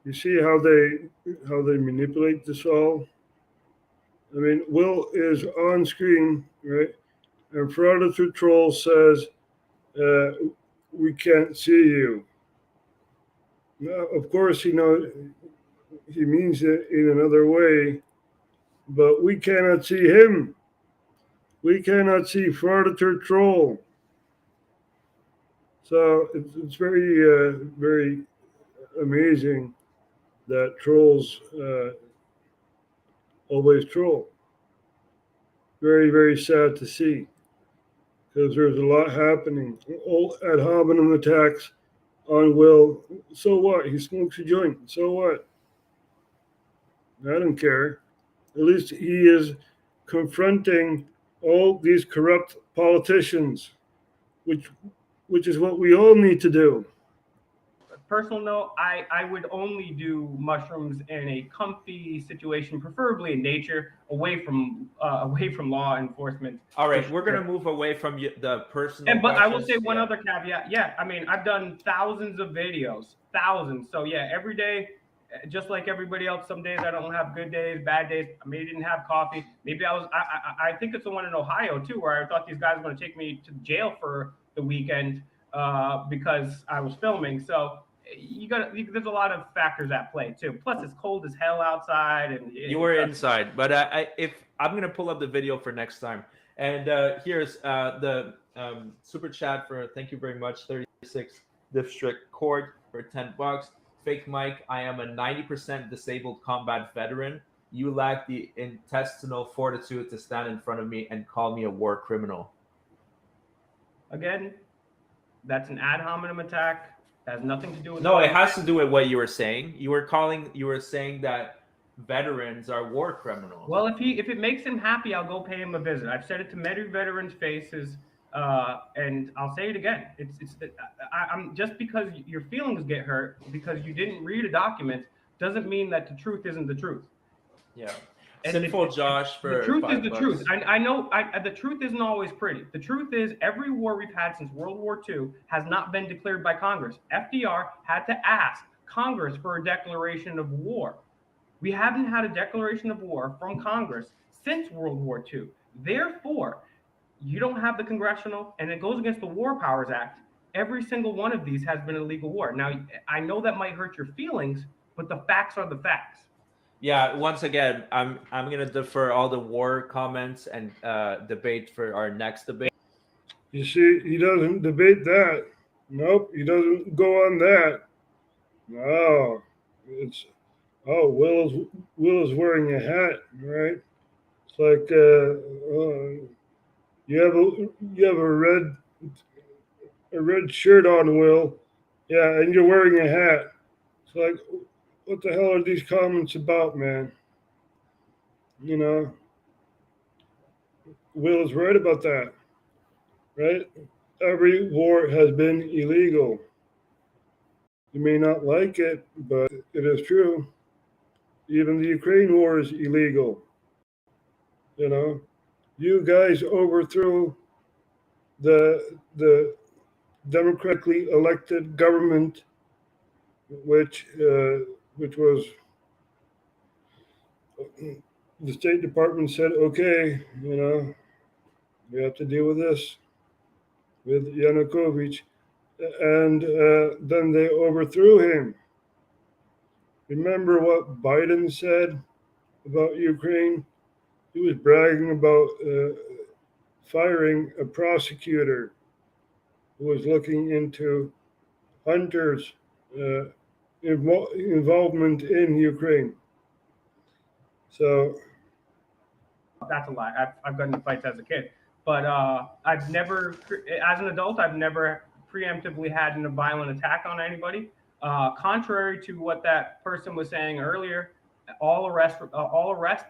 You see how they manipulate this all? I mean, Will is on screen, right? And Predator Troll says, we can't see you. Now, of course, he means it in another way, but we cannot see him. we cannot see farther troll. So it's very amazing that trolls always troll. Very sad to see, because there's a lot happening. All ad hominem attacks on Will. So what? He smokes a joint. So what? I don't care. At least he is confronting all these corrupt politicians, which is what we all need to do. Personal note, I would only do mushrooms in a comfy situation, preferably in nature, away from law enforcement. All right, we're gonna move away from the personal. But I will say one other caveat. Yeah, I mean, I've done thousands of videos, thousands. So yeah, every day, just like everybody else, some days I don't have good days, bad days. Maybe I didn't have coffee. Maybe I think it's the one in Ohio too, where I thought these guys were going to take me to jail for the weekend because I was filming. So there's a lot of factors at play too. Plus it's cold as hell outside, and you were inside. But if I'm going to pull up the video for next time. And here's the super chat for, thank you very much, 36 District Court for $10. Fake Mike, I am a 90% disabled combat veteran. You lack the intestinal fortitude to stand in front of me and call me a war criminal. Again, that's an ad hominem attack. It has nothing to do with. No, it has to do with what you were saying. You were saying that veterans are war criminals. Well, if it makes him happy, I'll go pay him a visit. I've said it to many veterans' faces. And I'll say it again. I'm just because your feelings get hurt because you didn't read a document doesn't mean that the truth isn't the truth. Yeah. Sinful Josh for the truth is the $5. truth. I know the truth isn't always pretty. The truth is every war we've had since World War II has not been declared by Congress. FDR had to ask Congress for a declaration of war. We haven't had a declaration of war from Congress since World War II. Therefore, you don't have the congressional, and it goes against the War Powers Act. Every single one of these has been a legal war. Now, I know that might hurt your feelings, but the facts are the facts. Yeah, once again, I'm going to defer all the war comments and debate for our next debate. You see, he doesn't debate that. Nope, he doesn't go on that. No, it's, oh, Will is wearing a hat, right? It's like, you have a red shirt on, Will. Yeah, and you're wearing a hat. It's like, what the hell are these comments about, man? You know, Will is right about that, right? Every war has been illegal. You may not like it, but it is true. Even the Ukraine war is illegal. You know, you guys overthrew the democratically elected government, which was, the State Department said, okay, you know, we have to deal with this, with Yanukovych, and then they overthrew him. Remember what Biden said about Ukraine? He was bragging about firing a prosecutor who was looking into Hunter's involvement in Ukraine. So that's a lie. I've gotten in fights as a kid, but I've never, as an adult, I've never preemptively had a violent attack on anybody. Contrary to what that person was saying earlier, all arrest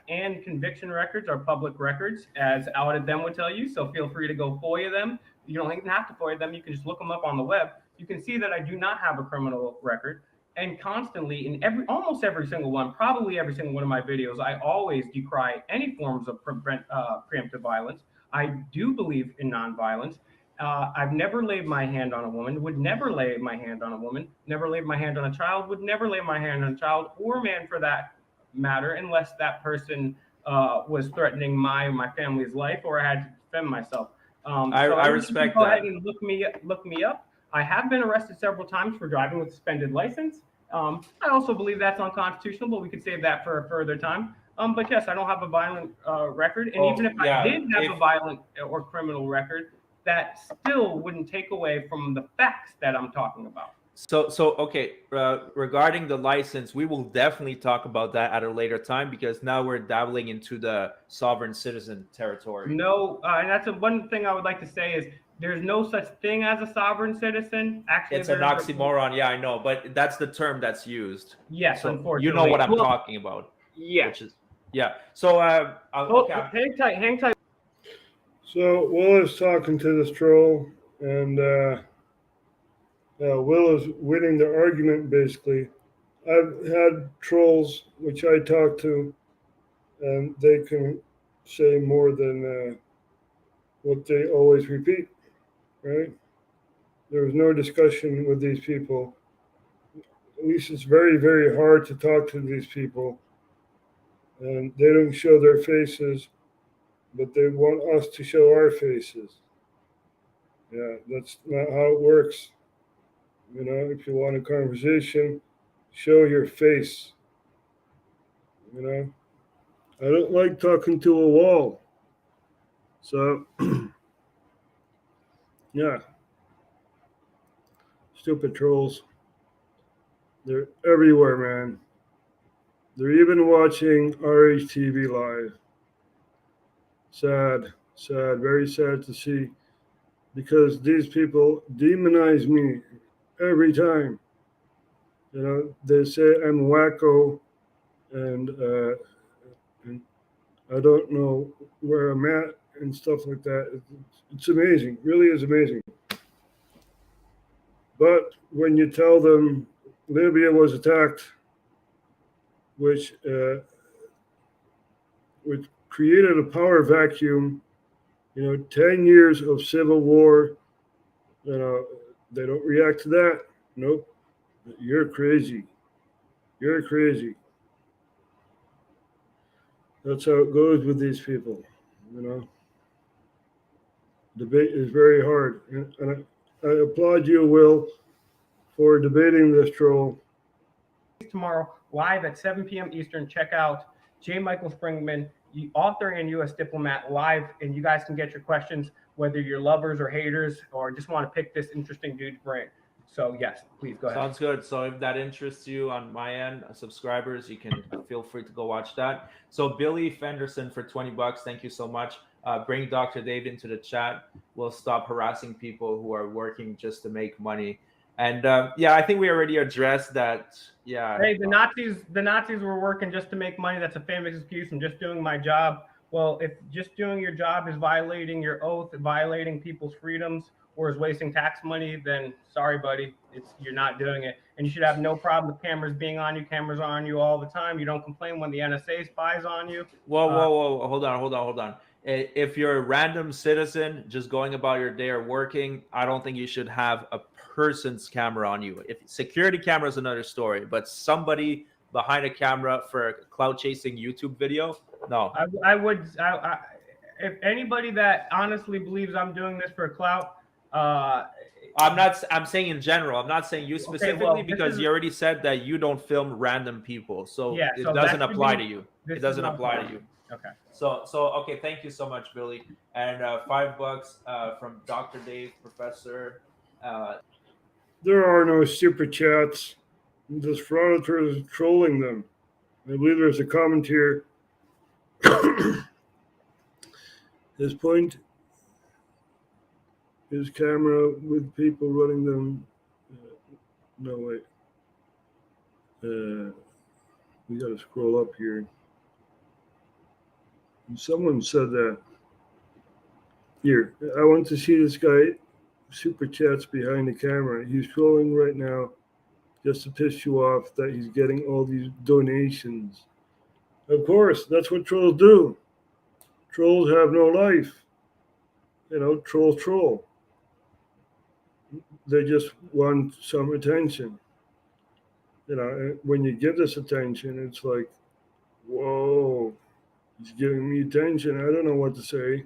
and conviction records are public records, as Audit Them would tell you. So feel free to go FOIA them. You don't even have to FOIA them. You can just look them up on the web. You can see that I do not have a criminal record. And constantly in almost every single one, probably every single one of my videos, I always decry any forms of preemptive violence. I do believe in nonviolence. I've never laid my hand on a woman, would never lay my hand on a woman, never laid my hand on a child, would never lay my hand on a child or man for that matter, unless that person was threatening my family's life or I had to defend myself. I respect go that. ahead and look me up. I have been arrested several times for driving with suspended license. I also believe that's unconstitutional, but we could save that for a further time. But yes, I don't have a violent record. And even if I did have a violent or criminal record, that still wouldn't take away from the facts that I'm talking about. So okay, regarding the license, we will definitely talk about that at a later time, because now we're dabbling into the sovereign citizen territory. No, and that's one thing I would like to say is there's no such thing as a sovereign citizen. Actually, It's an oxymoron. Yeah, I know, but that's the term that's used. Yes, so unfortunately. You know what I'm talking about. Yeah. So okay. Hang tight. So Will is talking to this troll, and Will is winning the argument, basically. I've had trolls which I talk to, and they can say more than what they always repeat, right? There was no discussion with these people. At least it's very, very hard to talk to these people. And they don't show their faces, but they want us to show our faces. Yeah, that's not how it works. You know, if you want a conversation, show your face. You know, I don't like talking to a wall. So, yeah. Stupid trolls. They're everywhere, man. They're even watching RHTVLive. Sad, very sad to see, because these people demonize me every time. You know, they say I'm wacko, and I don't know where I'm at and stuff like that. It's amazing, really is amazing. But when you tell them Libya was attacked, which created a power vacuum, 10 years of civil war, they don't react to that. Nope. You're crazy. You're crazy. That's how it goes with these people, Debate is very hard. And I applaud you, Will, for debating this troll. Tomorrow, live at 7 p.m. Eastern. Check out J. Michael Springman, author and U.S. diplomat, live, and you guys can get your questions, whether you're lovers or haters or just want to pick this interesting dude's brain. So yes, please go ahead. Sounds good. So if that interests you on my end, subscribers, you can feel free to go watch that. So Billy Fenderson for $20, thank you so much. Bring Dr. Dave into the chat. We'll stop harassing people who are working just to make money. And I think we already addressed that. Yeah. Hey, the Nazis were working just to make money. That's a famous excuse. I'm just doing my job. Well, if just doing your job is violating your oath, violating people's freedoms, or is wasting tax money, then sorry, buddy, you're not doing it. And you should have no problem with cameras being on you. Cameras are on you all the time. You don't complain when the NSA spies on you. Whoa, hold on. If you're a random citizen just going about your day or working, I don't think you should have a person's camera on you. If security camera is another story, but somebody behind a camera for a cloud chasing YouTube video, no. If anybody that honestly believes I'm doing this for clout, I'm saying in general. I'm not saying you specifically, because you already said that you don't film random people, so it doesn't apply to you. It doesn't apply to you. Okay. So okay, thank you so much, Billy. And $5 from Dr. Dave, Professor. There are no super chats. This frauditor is trolling them. I believe there's a comment here. His point, his camera with people running them. No, wait. We got to scroll up here. Someone said that. Here, I want to see this guy super chats behind the camera. He's trolling right now just to piss you off that he's getting all these donations. Of course, that's what trolls do. Trolls have no life. Trolls troll. They just want some attention. When you give this attention, it's like, whoa, he's giving me attention. I don't know what to say.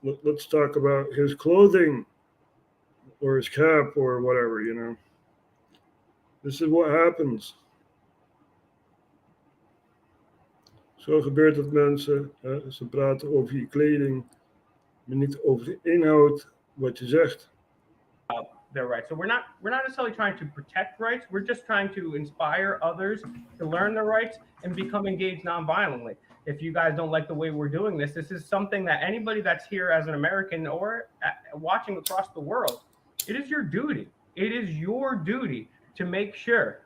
Let's talk about his clothing or his cap or whatever, This is what happens. Zo gebeurt het mensen. Ze praten over je kleding, maar niet over de inhoud, wat je zegt. Their rights. So we're not necessarily trying to protect rights. We're just trying to inspire others to learn their rights and become engaged nonviolently. If you guys don't like the way we're doing this, this is something that anybody that's here as an American or watching across the world, it is your duty. It is your duty to make sure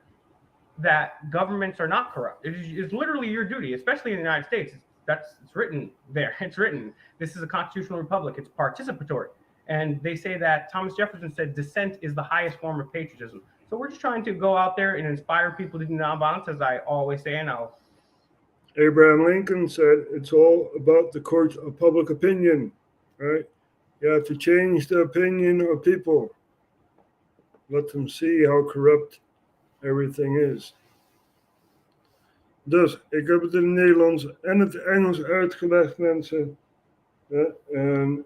that governments are not corrupt. It's literally your duty, especially in the United States. It's written there. It's written. This is a constitutional republic. It's participatory. And they say that Thomas Jefferson said dissent is the highest form of patriotism. So we're just trying to go out there and inspire people to do nonviolence, as I always say. And Abraham Lincoln said it's all about the court of public opinion, right? You have to change the opinion of people. Let them see how corrupt everything is. Dus, ik heb het in het Nederlands en het Engels uitgelegd, mensen. En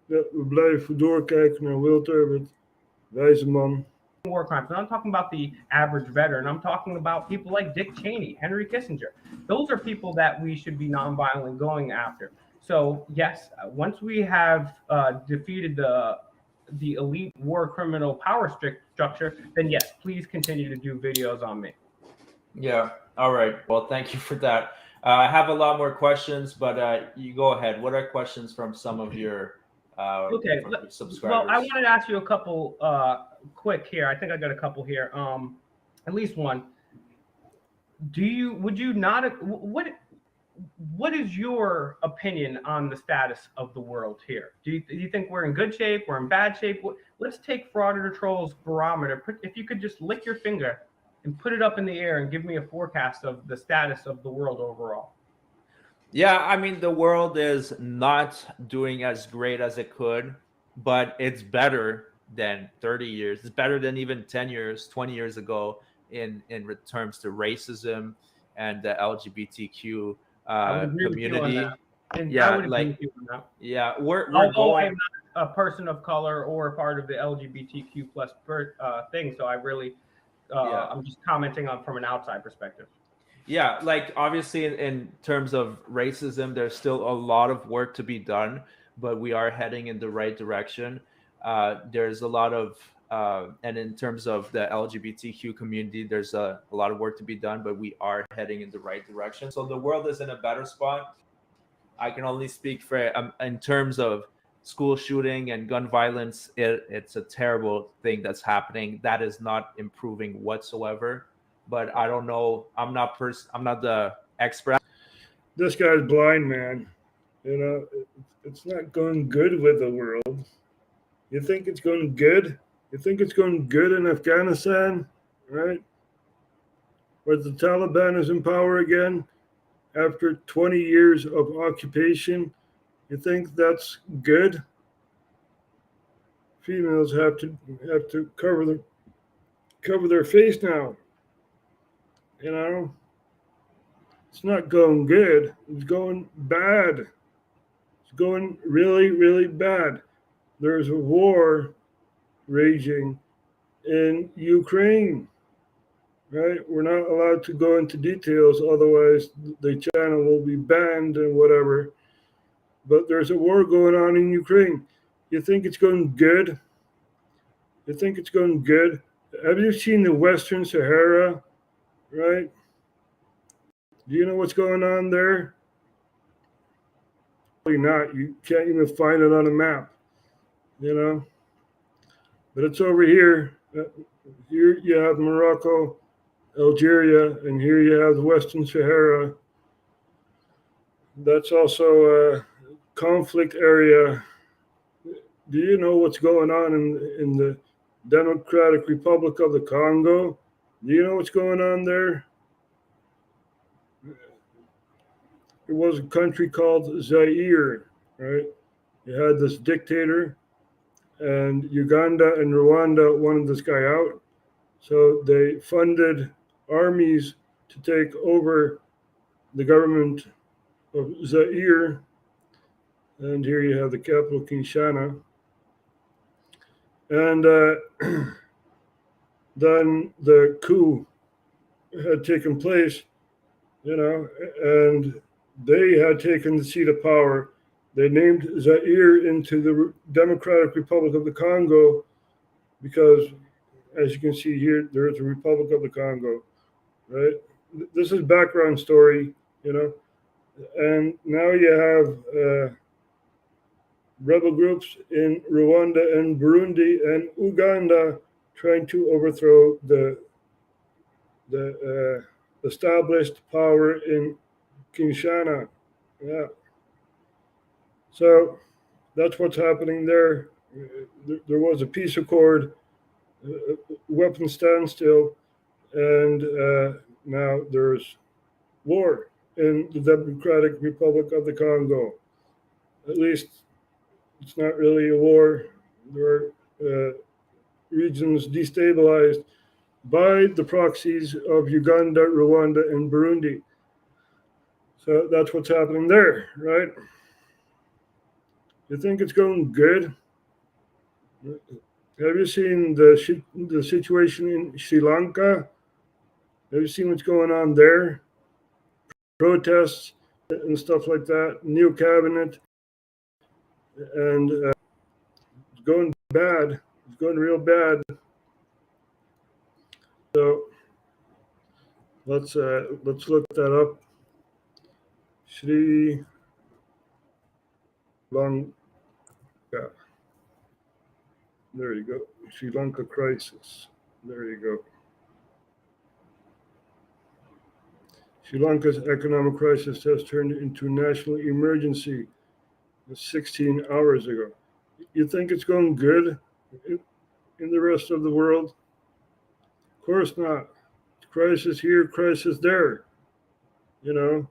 we blijven doorkijken naar Will Turbot, wijze man. War crimes. And I'm talking about the average veteran. I'm talking about people like Dick Cheney, Henry Kissinger. Those are people that we should be nonviolent going after. So yes, once we have defeated the elite war criminal power structure, then yes, please continue to do videos on me. Yeah. All right. Well, thank you for that. I have a lot more questions, but you go ahead. What are questions from some of your subscribers? Well, I wanted to ask you a couple quick here. I think I got a couple here. At least one. What is your opinion on the status of the world here? Do you think we're in good shape? We're in bad shape? Let's take Frauditor Troll's barometer. If you could just lick your finger and put it up in the air and give me a forecast of the status of the world overall. Yeah, I mean, the world is not doing as great as it could, but it's better than 30 years. It's better than even 10 years, 20 years ago in terms to racism and the LGBTQ community. We're going. I'm not a person of color or part of the LGBTQ plus thing, so I really, I'm just commenting on from an outside perspective. Yeah, like obviously in terms of racism, there's still a lot of work to be done, but we are heading in the right direction. There's a lot of, and in terms of the LGBTQ community, there's a lot of work to be done, but we are heading in the right direction. So the world is in a better spot. I can only speak for, in terms of school shooting and gun violence, it's a terrible thing that's happening. That is not improving whatsoever. But I don't know. I'm not the expert. This guy's blind, man. You know, it's not going good with the world. You think it's going good? You think it's going good in Afghanistan, right? Where the Taliban is in power again after 20 years of occupation. You think that's good? Females have to cover their face now. You know, it's not going good. It's going bad. It's going really, really bad. There's a war raging in Ukraine, right? We're not allowed to go into details, otherwise the channel will be banned and whatever. But there's a war going on in Ukraine. You think it's going good? You think it's going good? Have you seen the Western Sahara? Right? Do you know what's going on there? Probably not. You can't even find it on a map, you know? But it's over here. Here you have Morocco, Algeria, and here you have the Western Sahara. That's also a conflict area. Do you know what's going on in the Democratic Republic of the Congo? Do you know what's going on there? It was a country called Zaire, right? You had this dictator, and Uganda and Rwanda wanted this guy out. So they funded armies to take over the government of Zaire. And here you have the capital, Kinshasa. And then the coup had taken place, you know, and they had taken the seat of power. They named Zaire into the Democratic Republic of the Congo because, as you can see here, there is a Republic of the Congo, right? This is background story, you know, and now you have rebel groups in Rwanda and Burundi and Uganda trying to overthrow the established power in Kinshasa. Yeah. So that's what's happening there. There was a peace accord, weapon standstill, and now there's war in the Democratic Republic of the Congo. At least it's not really a war. There are regions destabilized by the proxies of Uganda, Rwanda, and Burundi. So that's what's happening there, right? You think it's going good? Have you seen the situation in Sri Lanka? Have you seen what's going on there? Protests and stuff like that, new cabinet, and it's going bad. It's going real bad. So let's look that up. Sri Lanka. There you go. Sri Lanka crisis. There you go. Sri Lanka's economic crisis has turned into national emergency 16 hours ago. You think it's going good in the rest of the world? Of course not. Crisis here, crisis there. You know?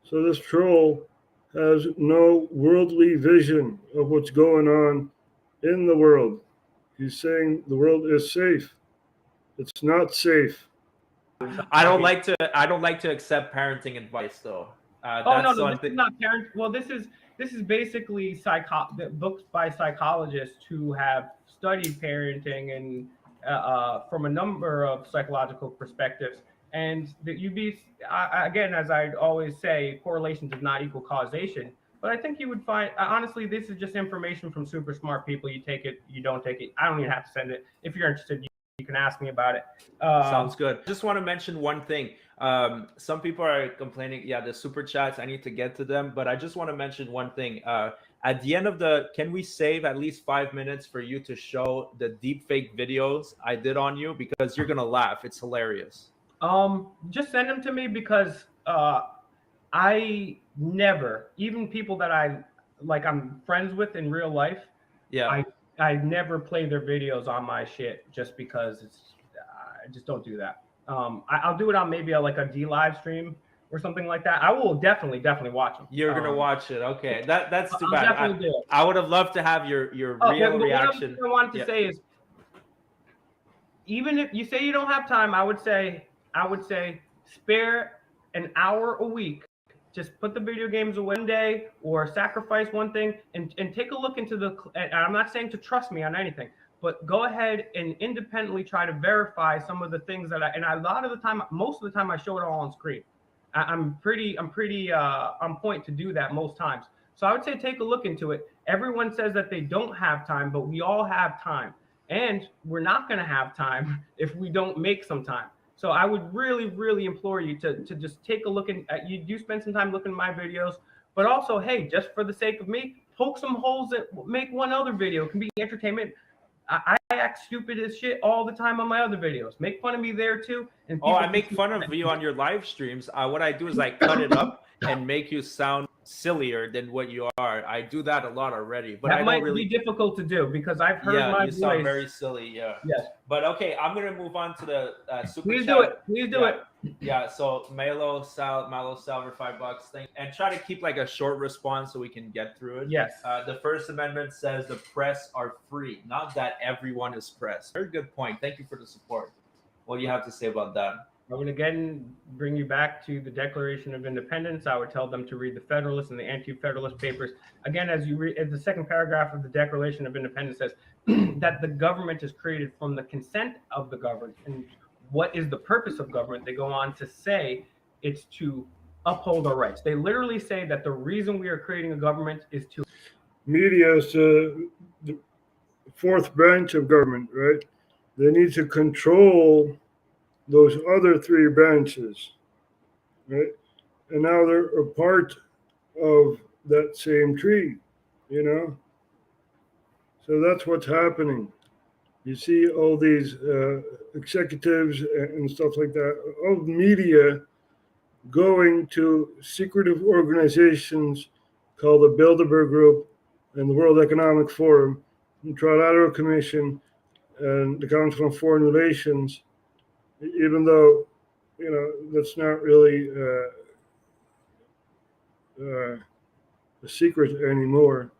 So this troll has no worldly vision of what's going on in the world. He's saying the world is safe. It's not safe. I don't like to accept parenting advice though. This is not parent. Well, this is basically books by psychologists who have studied parenting and from a number of psychological perspectives. And that again, as I always say, correlation does not equal causation. But I think you would find, honestly, this is just information from super smart people. You take it, you don't take it. I don't even have to send it. If you're interested, you can ask me about it. Sounds good. Just want to mention one thing. Some people are complaining, the super chats, I need to get to them. But I just want to mention one thing. At the end of can we save at least 5 minutes for you to show the deepfake videos I did on you? Because you're going to laugh. It's hilarious. Just send them to me because I never, even people that I'm friends with in real life, I never play their videos on my shit just because I just don't do that. I'll do it on maybe a D live stream or something like that. I will definitely watch them. You're gonna watch it, okay? That's too I'll bad. definitely do it. I would have loved to have your real reaction. What I wanted to say is, even if you say you don't have time, I would say spare an hour a week. Just put the video games away one day or sacrifice one thing and take a look into and I'm not saying to trust me on anything, but go ahead and independently try to verify some of the things that a lot of the time, most of the time I show it all on screen. I'm pretty on point to do that most times. So I would say take a look into it. Everyone says that they don't have time, but we all have time. And we're not going to have time if we don't make some time. So I would really, really implore you to just take a look at you do spend some time looking at my videos, but also, hey, just for the sake of me, poke some holes and make one other video. It can be entertainment. I act stupid as shit all the time on my other videos. Make fun of me there too. And I make fun of you on your live streams. What I do is I cut it up and make you sound sillier than what you are. I do that a lot already, but that might be difficult to do because I've heard my voice. You sound very silly. Yeah. Yes. But okay, I'm gonna move on to the super Please chat. Please do it. Yeah. So Malo Sal for $5. Thank, and try to keep a short response so we can get through it. Yes. The First Amendment says the press are free, not that everyone is press. Very good point. Thank you for the support. What do you have to say about that? I would again bring you back to the Declaration of Independence. I would tell them to read the Federalist and the Anti-Federalist papers. Again, as you read, the second paragraph of the Declaration of Independence says that the government is created from the consent of the governed. And what is the purpose of government? They go on to say it's to uphold our rights. They literally say that the reason we are creating a government is to... Media is the fourth branch of government, right? They need to control those other three branches, right? And now they're a part of that same tree, you know? So that's what's happening. You see all these executives and stuff like that, all media going to secretive organizations called the Bilderberg Group and the World Economic Forum, the Trilateral Commission, and the Council on Foreign Relations, even though, you know, that's not really a secret anymore,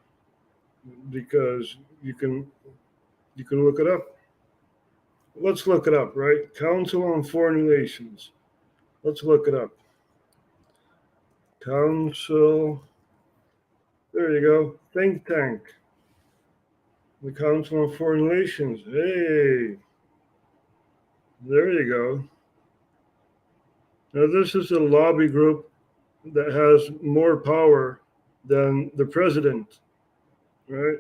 because you can look it up. Let's look it up, right? Council on Foreign Relations. Let's look it up. Council, there you go, think tank. The Council on Foreign Relations. Hey, there you go. Now this is a lobby group that has more power than the president, right?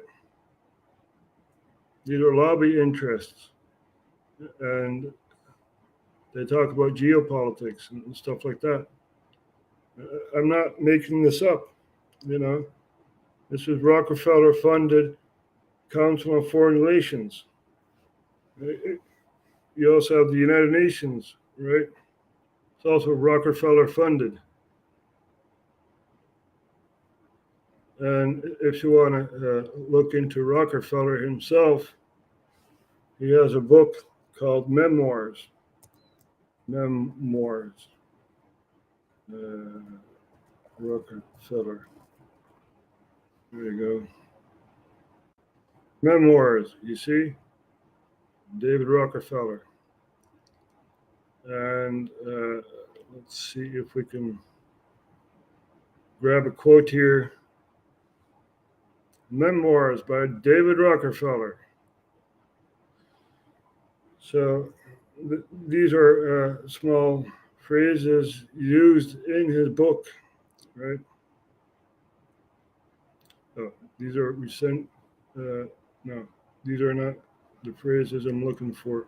These are lobby interests, and they talk about geopolitics and stuff like that. I'm not making this up, you know. This is Rockefeller-funded Council on Foreign Relations. You also have the United Nations, right? It's also Rockefeller-funded. And if you want to look into Rockefeller himself, he has a book called Memoirs. Memoirs. Rockefeller. There you go. Memoirs, you see? David Rockefeller. And let's see if we can grab a quote here. Memoirs by David Rockefeller. So these are small phrases used in his book, right? Oh, these are recent. No, these are not the phrases I'm looking for.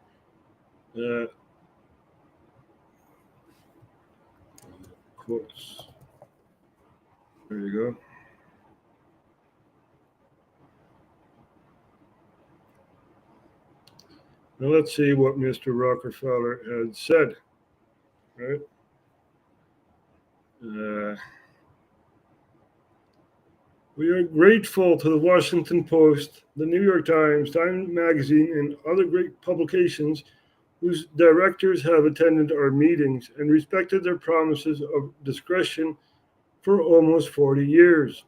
Quotes. There you go. Now let's see what Mr. Rockefeller had said, right? We are grateful to the Washington Post, the New York Times, Time Magazine, and other great publications whose directors have attended our meetings and respected their promises of discretion for almost 40 years.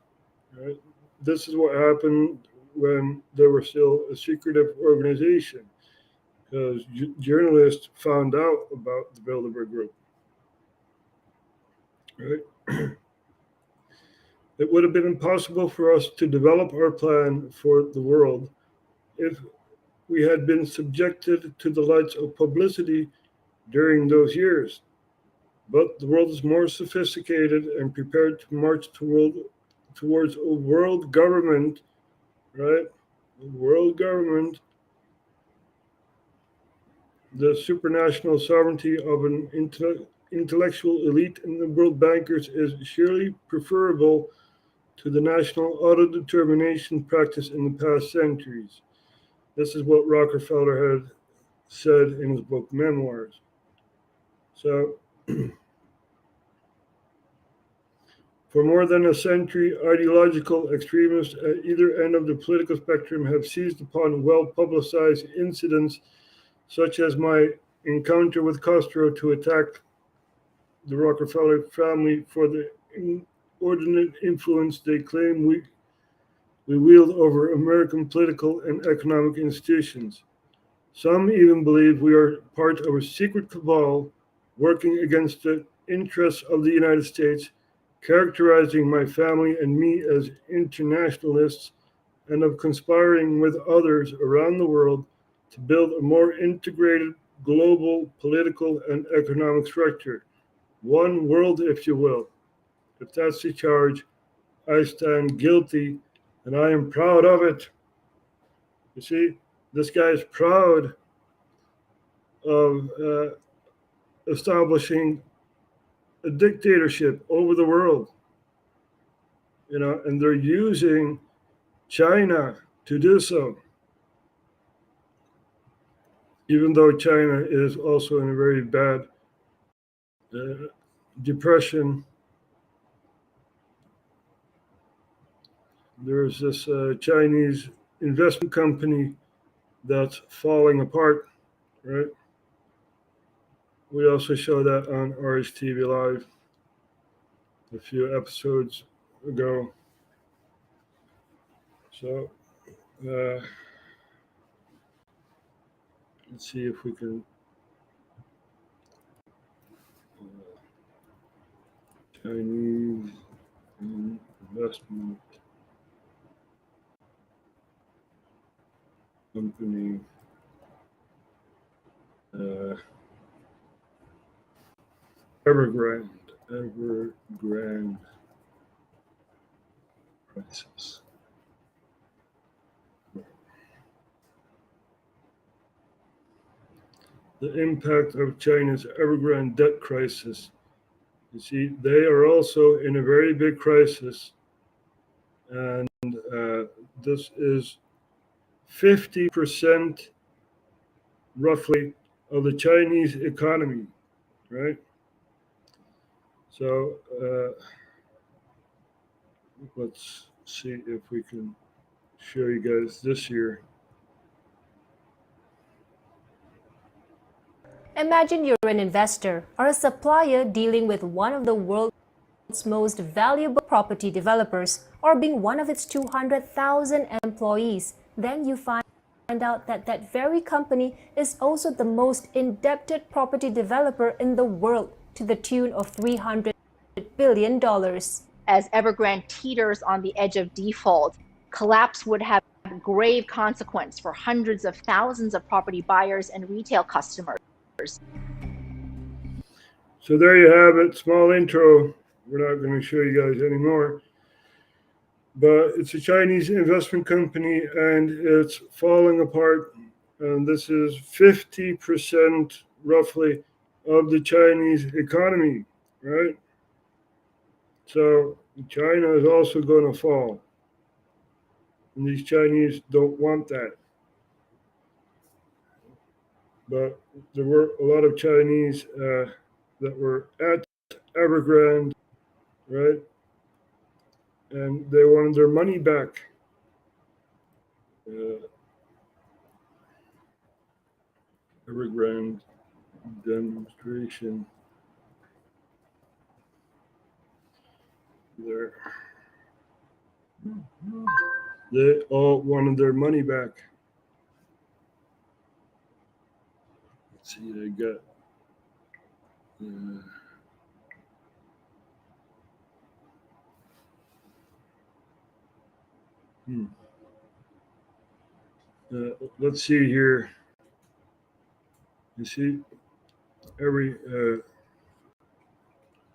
Right? This is what happened when they were still a secretive organization, because journalists found out about the Bilderberg Group. Right? It would have been impossible for us to develop our plan for the world if we had been subjected to the lights of publicity during those years. But the world is more sophisticated and prepared to march towards a world government, right? A world government. The supranational sovereignty of an intellectual elite and the world bankers is surely preferable to the national autodetermination practice in the past centuries. This is what Rockefeller had said in his book Memoirs. So, for more than a century, ideological extremists at either end of the political spectrum have seized upon well-publicized incidents such as my encounter with Castro to attack the Rockefeller family for the inordinate influence they claim we wield over American political and economic institutions. Some even believe we are part of a secret cabal working against the interests of the United States, characterizing my family and me as internationalists, and of conspiring with others around the world to build a more integrated global political and economic structure. One world, if you will. If that's the charge, I stand guilty, and I am proud of it. You see, this guy is proud of establishing a dictatorship over the world, you know, and they're using China to do so. Even though China is also in a very bad depression. There's this Chinese investment company that's falling apart, right? We also showed that on RHTVLive a few episodes ago. So let's see if we can Chinese investment company Evergrande crisis. The impact of China's Evergrande debt crisis. You see, they are also in a very big crisis, and this is 50% roughly of the Chinese economy, right? So let's see if we can show you guys this here. Imagine you're an investor or a supplier dealing with one of the world's most valuable property developers or being one of its 200,000 employees. Then you find out that that very company is also the most indebted property developer in the world to the tune of $300 billion. As Evergrande teeters on the edge of default, collapse would have grave consequence for hundreds of thousands of property buyers and retail customers. So there you have it, small intro. We're not going to show you guys anymore. But it's a Chinese investment company and it's falling apart. And this is 50% roughly of the Chinese economy, right? So China is also going to fall. And these Chinese don't want that. But there were a lot of Chinese that were at Evergrande, right? And they wanted their money back. Evergrande demonstration there. They all wanted their money back. Let's see, they got let's see here. You see, every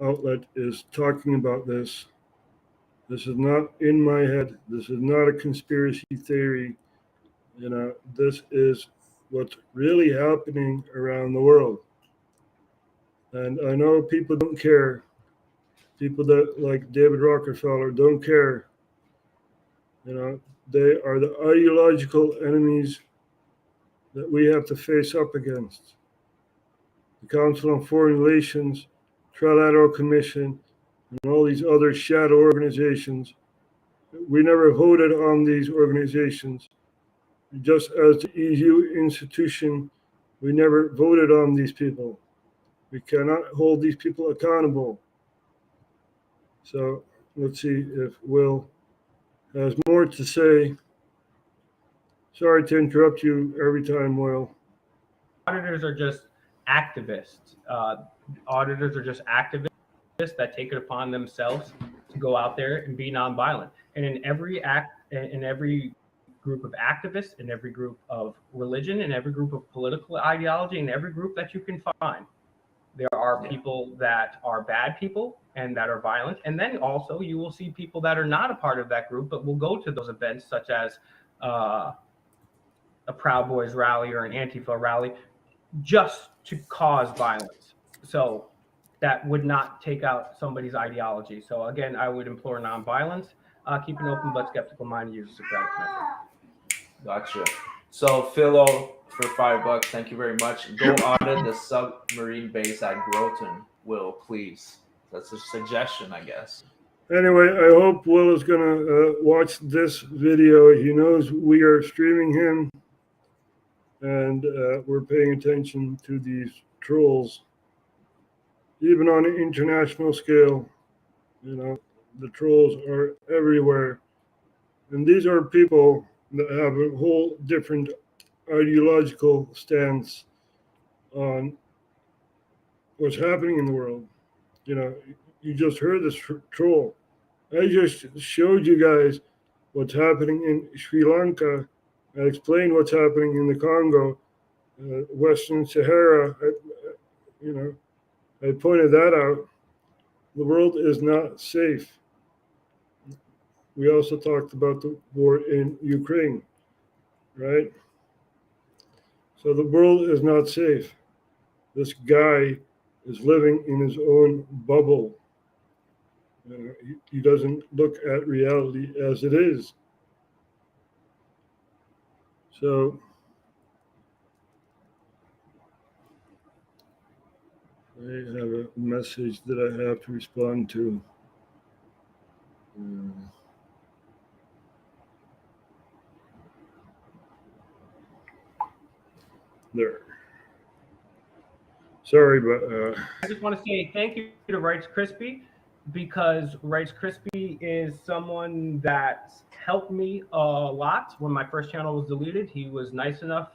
outlet is talking about this. This is not in my head. This is not a conspiracy theory. You know, this is what's really happening around the world. And I know people don't care. People that like David Rockefeller don't care. You know, they are the ideological enemies that we have to face up against. The Council on Foreign Relations, Trilateral Commission, and all these other shadow organizations. We never voted on these organizations. Just as the EU institution, we never voted on these people. We cannot hold these people accountable. So let's see if Will has more to say. Sorry to interrupt you every time, Will. Auditors are just activists. Auditors are just activists that take it upon themselves to go out there and be nonviolent. And in every group of activists, in every group of religion, in every group of political ideology, in every group that you can find, There are people that are bad people and that are violent. And then also you will see people that are not a part of that group, but will go to those events such as a Proud Boys rally or an Antifa rally just to cause violence. So that would not take out somebody's ideology. So again, I would implore nonviolence, keep an open but skeptical mind, and use the Socratic method. Gotcha. So Philo, for $5, thank you very much. Go audit the submarine base at Groton, Will, please. That's a suggestion, I guess. Anyway, I hope Will is gonna watch this video. He knows we are streaming him, and we're paying attention to these trolls. Even on an international scale, you know, the trolls are everywhere. And these are people that have a whole different ideological stance on what's happening in the world. You know, you just heard this troll. I just showed you guys what's happening in Sri Lanka. I explained what's happening in the Congo, Western Sahara. I pointed that out. The world is not safe. We also talked about the war in Ukraine, right? So the world is not safe. This guy is living in his own bubble. He doesn't look at reality as it is. So I have a message that I have to respond to. There. Sorry, but I just want to say thank you to Rice Crispy, because Rice Crispy is someone that helped me a lot when my first channel was deleted. He was nice enough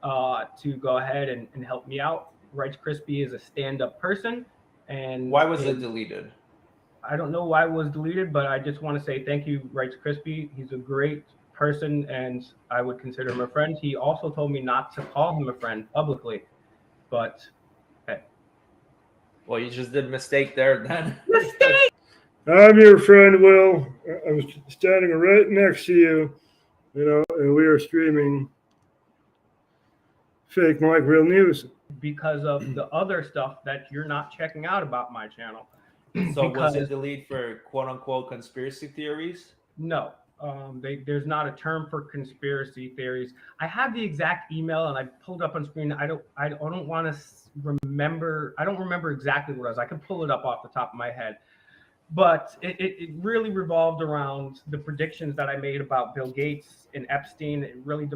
to go ahead and help me out. Rice Crispy is a stand-up person. And why was it deleted? I don't know why it was deleted, but I just want to say thank you, Rice Crispy. He's a great person, and I would consider him a friend. He also told me not to call him a friend publicly, but hey. Well, you just did a mistake there then. Mistake! I'm your friend, Will. I'm standing right next to you, you know, and we are streaming Fake Mike Real News. Because of the other stuff that you're not checking out about my channel. So was it deleted for quote unquote conspiracy theories? No, there's not a term for conspiracy theories. I have the exact email and I pulled up on screen. I don't want to remember. I don't remember exactly what it was. I can pull it up off the top of my head. But it really revolved around the predictions that I made about Bill Gates and Epstein. It really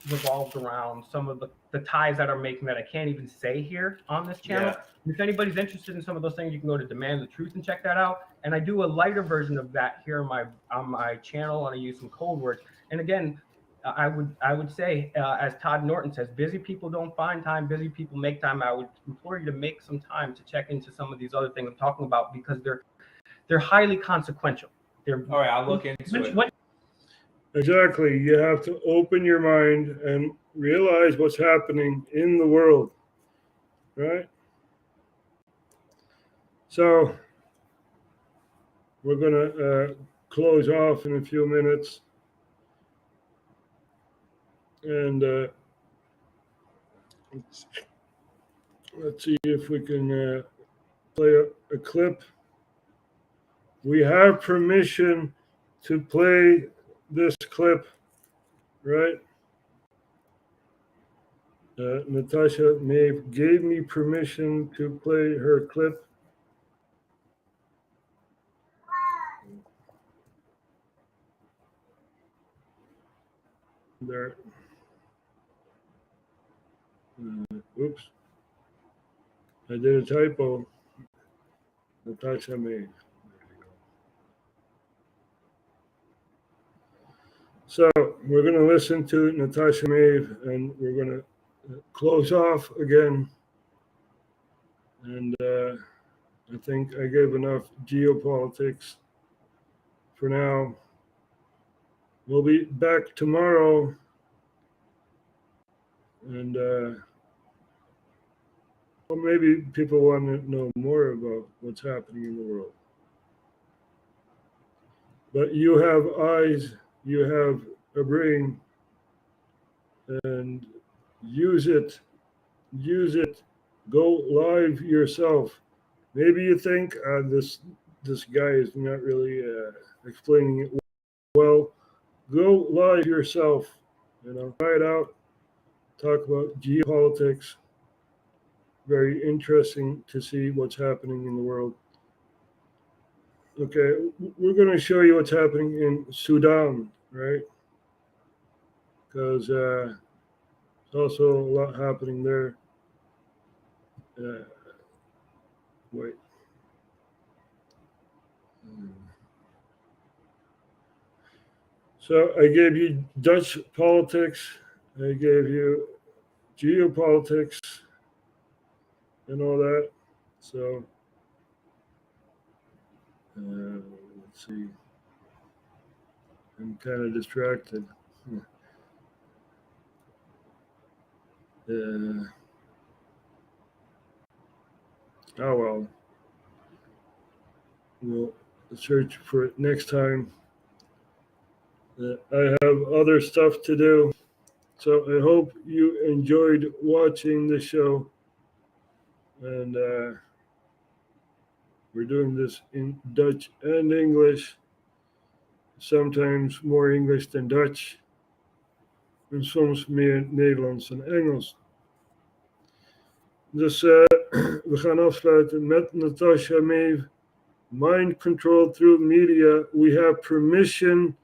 revolved around some of the ties that are making that I can't even say here on this channel. Yeah. If anybody's interested in some of those things, you can go to Demand the Truth and check that out. And I do a lighter version of that here on my channel, and I use some code words. And again, I would say, as Todd Norton says, busy people don't find time, busy people make time. I would implore you to make some time to check into some of these other things I'm talking about, because they're highly consequential. All right, I'll look into it. Exactly. You have to open your mind and realize what's happening in the world, right? So we're going to close off in a few minutes. And let's see if we can play a clip. We have permission to play this clip, right? Natasha Maeve gave me permission to play her clip. There. Oops. I did a typo. Natasha Maeve. So we're going to listen to Natasha Maeve, and we're going to close off again. And I think I gave enough geopolitics for now. We'll be back tomorrow. And Or maybe people want to know more about what's happening in the world. But you have eyes, you have a brain, and use it. Go live yourself. Maybe you think this guy is not really explaining it well. Go live yourself. Try it out. Talk about geopolitics. Very interesting to see what's happening in the world. Okay, we're going to show you what's happening in Sudan, right? Because there's also a lot happening there. Wait. So I gave you Dutch politics. I gave you geopolitics and all that. So let's see. I'm kind of distracted. Oh well. We'll search for it next time. I have other stuff to do. So I hope you enjoyed watching the show. And we're doing this in Dutch and English. Sometimes more English than Dutch. En soms meer Nederlands dan Engels. Dus we gaan afsluiten met Natasha Maeve. Mind control through media. We have permission.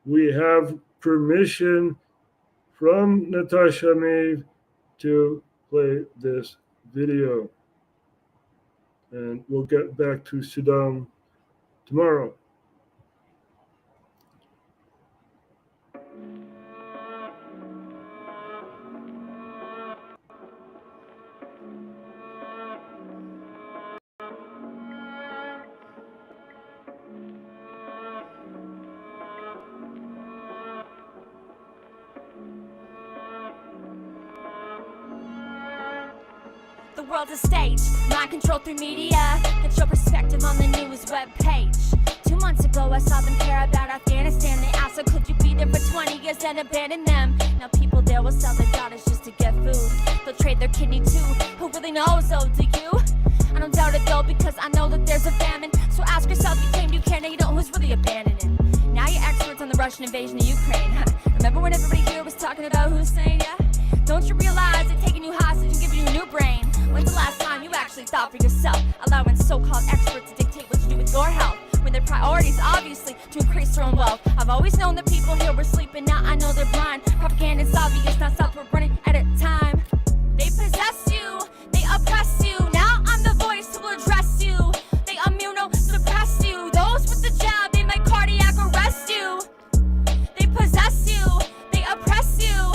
We have permission from Natasha Maeve to play this video. And we'll get back to Sudan tomorrow. The world's a stage, mind control through media. Get your perspective on the news webpage. 2 months ago I saw them care about Afghanistan. They asked her, could you be there for 20 years and abandon them? Now people there will sell their daughters just to get food. They'll trade their kidney too. Who really knows, oh, do you? I don't doubt it though, because I know that there's a famine. So ask yourself, you claim you care, now you don't, who's really abandoning? Now you're experts on the Russian invasion of Ukraine. Remember when everybody here was talking about Hussein, yeah? Don't you realize they're taking you hostage and giving you a new brain? When's the last time you actually thought for yourself? Allowing so-called experts to dictate what you do with your health, when their priorities obviously to increase their own wealth. I've always known that people here were sleeping, now I know they're blind. Propaganda's obvious, not stop, we're running out of time. They possess you, they oppress you. Now I'm the voice who will address you. They immunosuppress you. Those with the jab, they might cardiac arrest you. They possess you, they oppress you.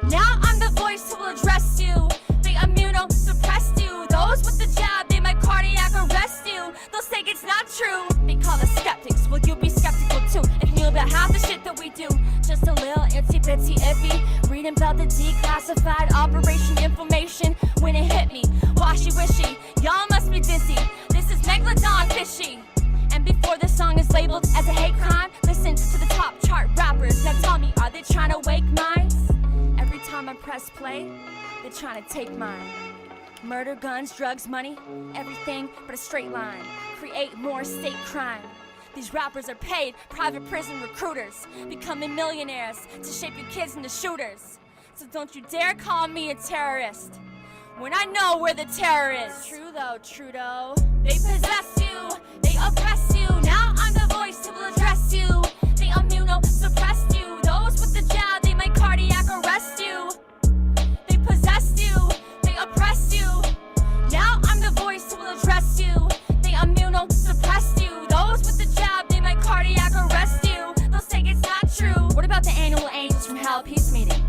Now I'm the voice who will address you. They immunosuppress you. Those with the jab, they might cardiac arrest you. They'll say it's not true. They call us skeptics. Will you be skeptical too? If you knew about half the shit that we do, just a little itsy bitsy iffy. Reading about the declassified operation information when it hit me. Washy wishy, y'all must be dizzy. This is Megalodon fishy. And before this song is labeled as a hate crime, listen to the top chart rappers. Now tell me, are they trying to wake minds? Every time I press play, they're trying to take mine. Murder, guns, drugs, money, everything but a straight line. Create more state crime. These rappers are paid private prison recruiters, becoming millionaires to shape your kids into shooters. So don't you dare call me a terrorist when I know where the terror is. True though, Trudeau. They possess you, they oppress you. Now I'm the voice who will address you. They immunosuppress you. Those with the jab, they might cardiac arrest you. They possess you, they oppress you. Now I'm the voice who will address you. They immunosuppress you. Those with the jab, they might cardiac arrest you. They'll say it's not true. What about the annual Angels from Hell peace meeting?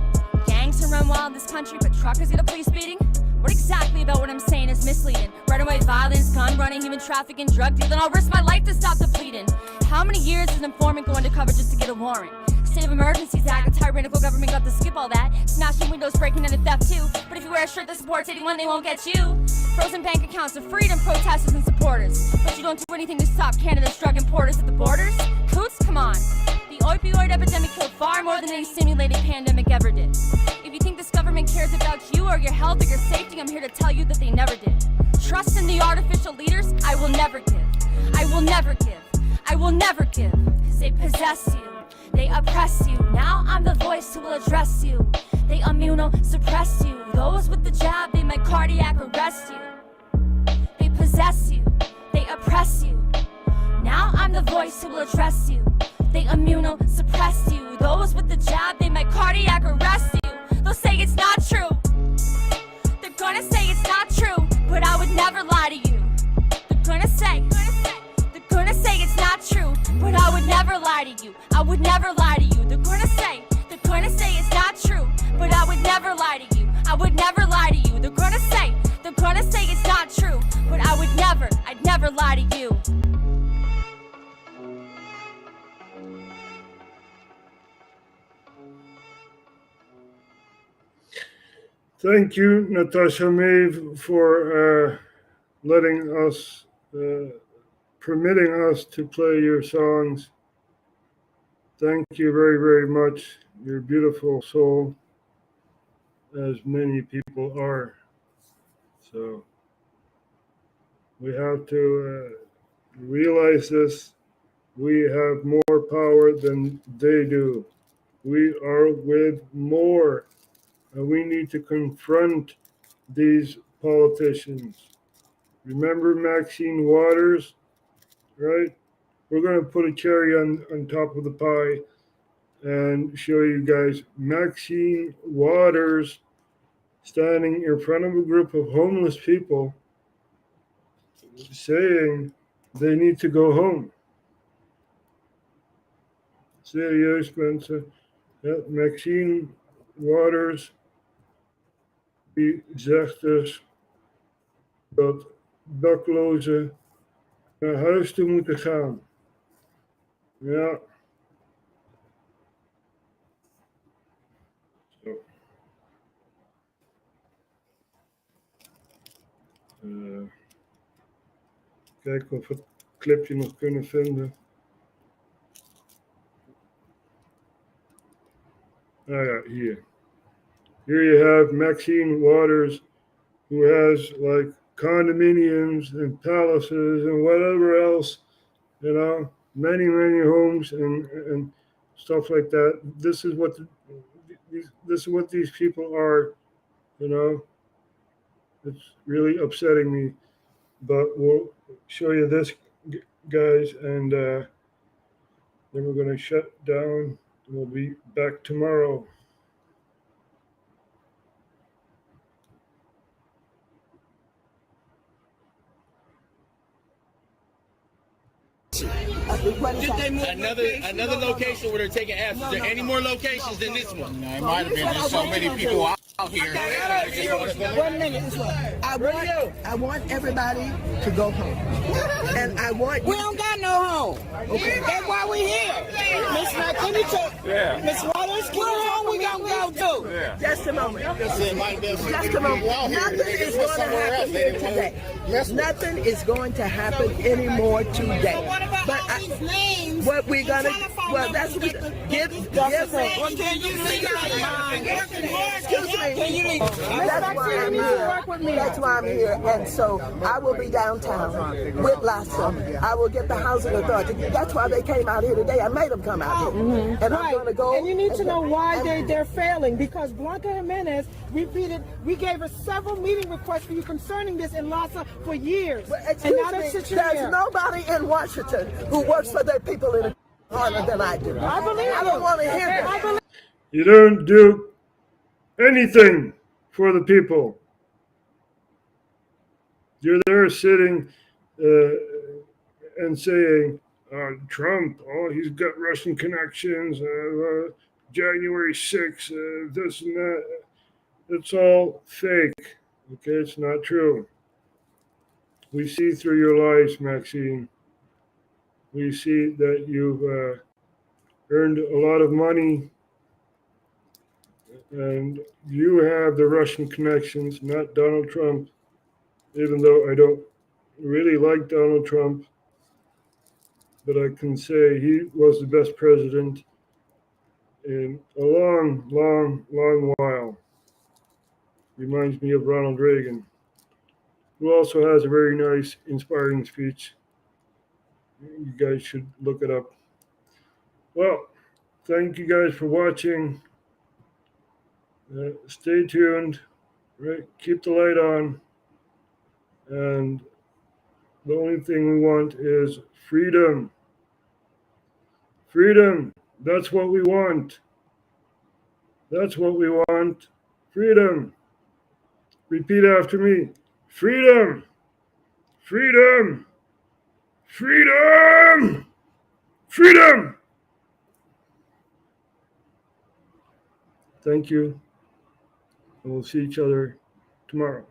Gangs can run wild in this country, but truckers get a police beating? What exactly about what I'm saying is misleading? Runaway violence, gun running, human trafficking, drug dealing. I'll risk my life to stop the bleeding. How many years is an informant going to cover just to get a warrant? Same State of Emergencies Act, a tyrannical government got to skip all that. Smashing windows, breaking into theft too. But if you wear a shirt that supports anyone, they won't get you. Frozen bank accounts of freedom protesters and supporters. But you don't do anything to stop Canada's drug importers at the borders? Coots, come on. The opioid epidemic killed far more than any simulated pandemic ever did. If you think this government cares about you or your health or your safety, I'm here to tell you that they never did. Trust in the artificial leaders, I will never give. I will never give. I will never give. Cause they possess you. They oppress you. Now I'm the voice who will address you. They immunosuppress you. Those with the jab, they might cardiac arrest you. They possess you. They oppress you. Now I'm the voice who will address you. They immunosuppress you. Those with the jab, they might cardiac arrest you. They'll say it's not true. They're gonna say it's not true, but I would never lie to you. They're gonna say it's not true, but I would never lie to you. I would never lie to you. They're gonna say it's not true, but I would never lie to you. I would never lie to you. They're gonna say it's not true, but I'd never lie to you. Thank you, Natasha Maeve, for letting us, permitting us to play your songs. Thank you very, very much. You're a beautiful soul, as many people are. So we have to realize this. We have more power than they do. We are with more. And we need to confront these politicians. Remember Maxine Waters, right? We're going to put a cherry on top of the pie and show you guys Maxine Waters standing in front of a group of homeless people saying they need to go home. Serieus mensen. Ja, Maxine Waters die zegt dus dat daklozen naar huis toe moeten gaan. Ja. Zo. Kijken of we het clipje nog kunnen vinden. Ah ja, hier. Here you have Maxine Waters, who has like condominiums and palaces and whatever else, you know, many homes and stuff like that. This is what these people are, you know. It's really upsetting me, but we'll show you this, guys, and then we're going to shut down. We'll be back tomorrow. Another location where they're taking abs. Is there any more locations than this one? No, it might have been. There's so many people out here. 1 minute. I want everybody to go home. And I want we don't got no home. Okay. That's why we're here. Miss Miss Waters, what home we gonna go to? Yeah. Just a moment. Just a moment. Nothing is going to happen here today. Nothing is going to happen anymore today. But what we're gonna that's what give me. Excuse me. That's why I'm here. And so I will be downtown with Lassa. I will get the housing authority. That's why they came out here today. I made them come out here. And I'm going to go. And you need to know why they're failing, because Blanca Jimenez repeated, we gave her several meeting requests for you concerning this in Lassa for years. And now there's nobody in Washington who works for their people in harder than I do. I believe I don't want to hear that. You don't do anything for the people. You're there sitting and saying, Trump, he's got Russian connections, January 6th, this and that. It's all fake. Okay, it's not true. We see through your lies, Maxine. We see that you've earned a lot of money, and you have the Russian connections, not Donald Trump, even though I don't really like Donald Trump, but I can say he was the best president in a long, long, long while. Reminds me of Ronald Reagan, who also has a very nice, inspiring speech. You guys should look it up. Well, thank you guys for watching. Stay tuned, right? Keep the light on. And the only thing we want is freedom. Freedom. That's what we want. That's what we want. Freedom. Repeat after me. Freedom. Freedom. Freedom. Freedom. Thank you. And we'll see each other tomorrow.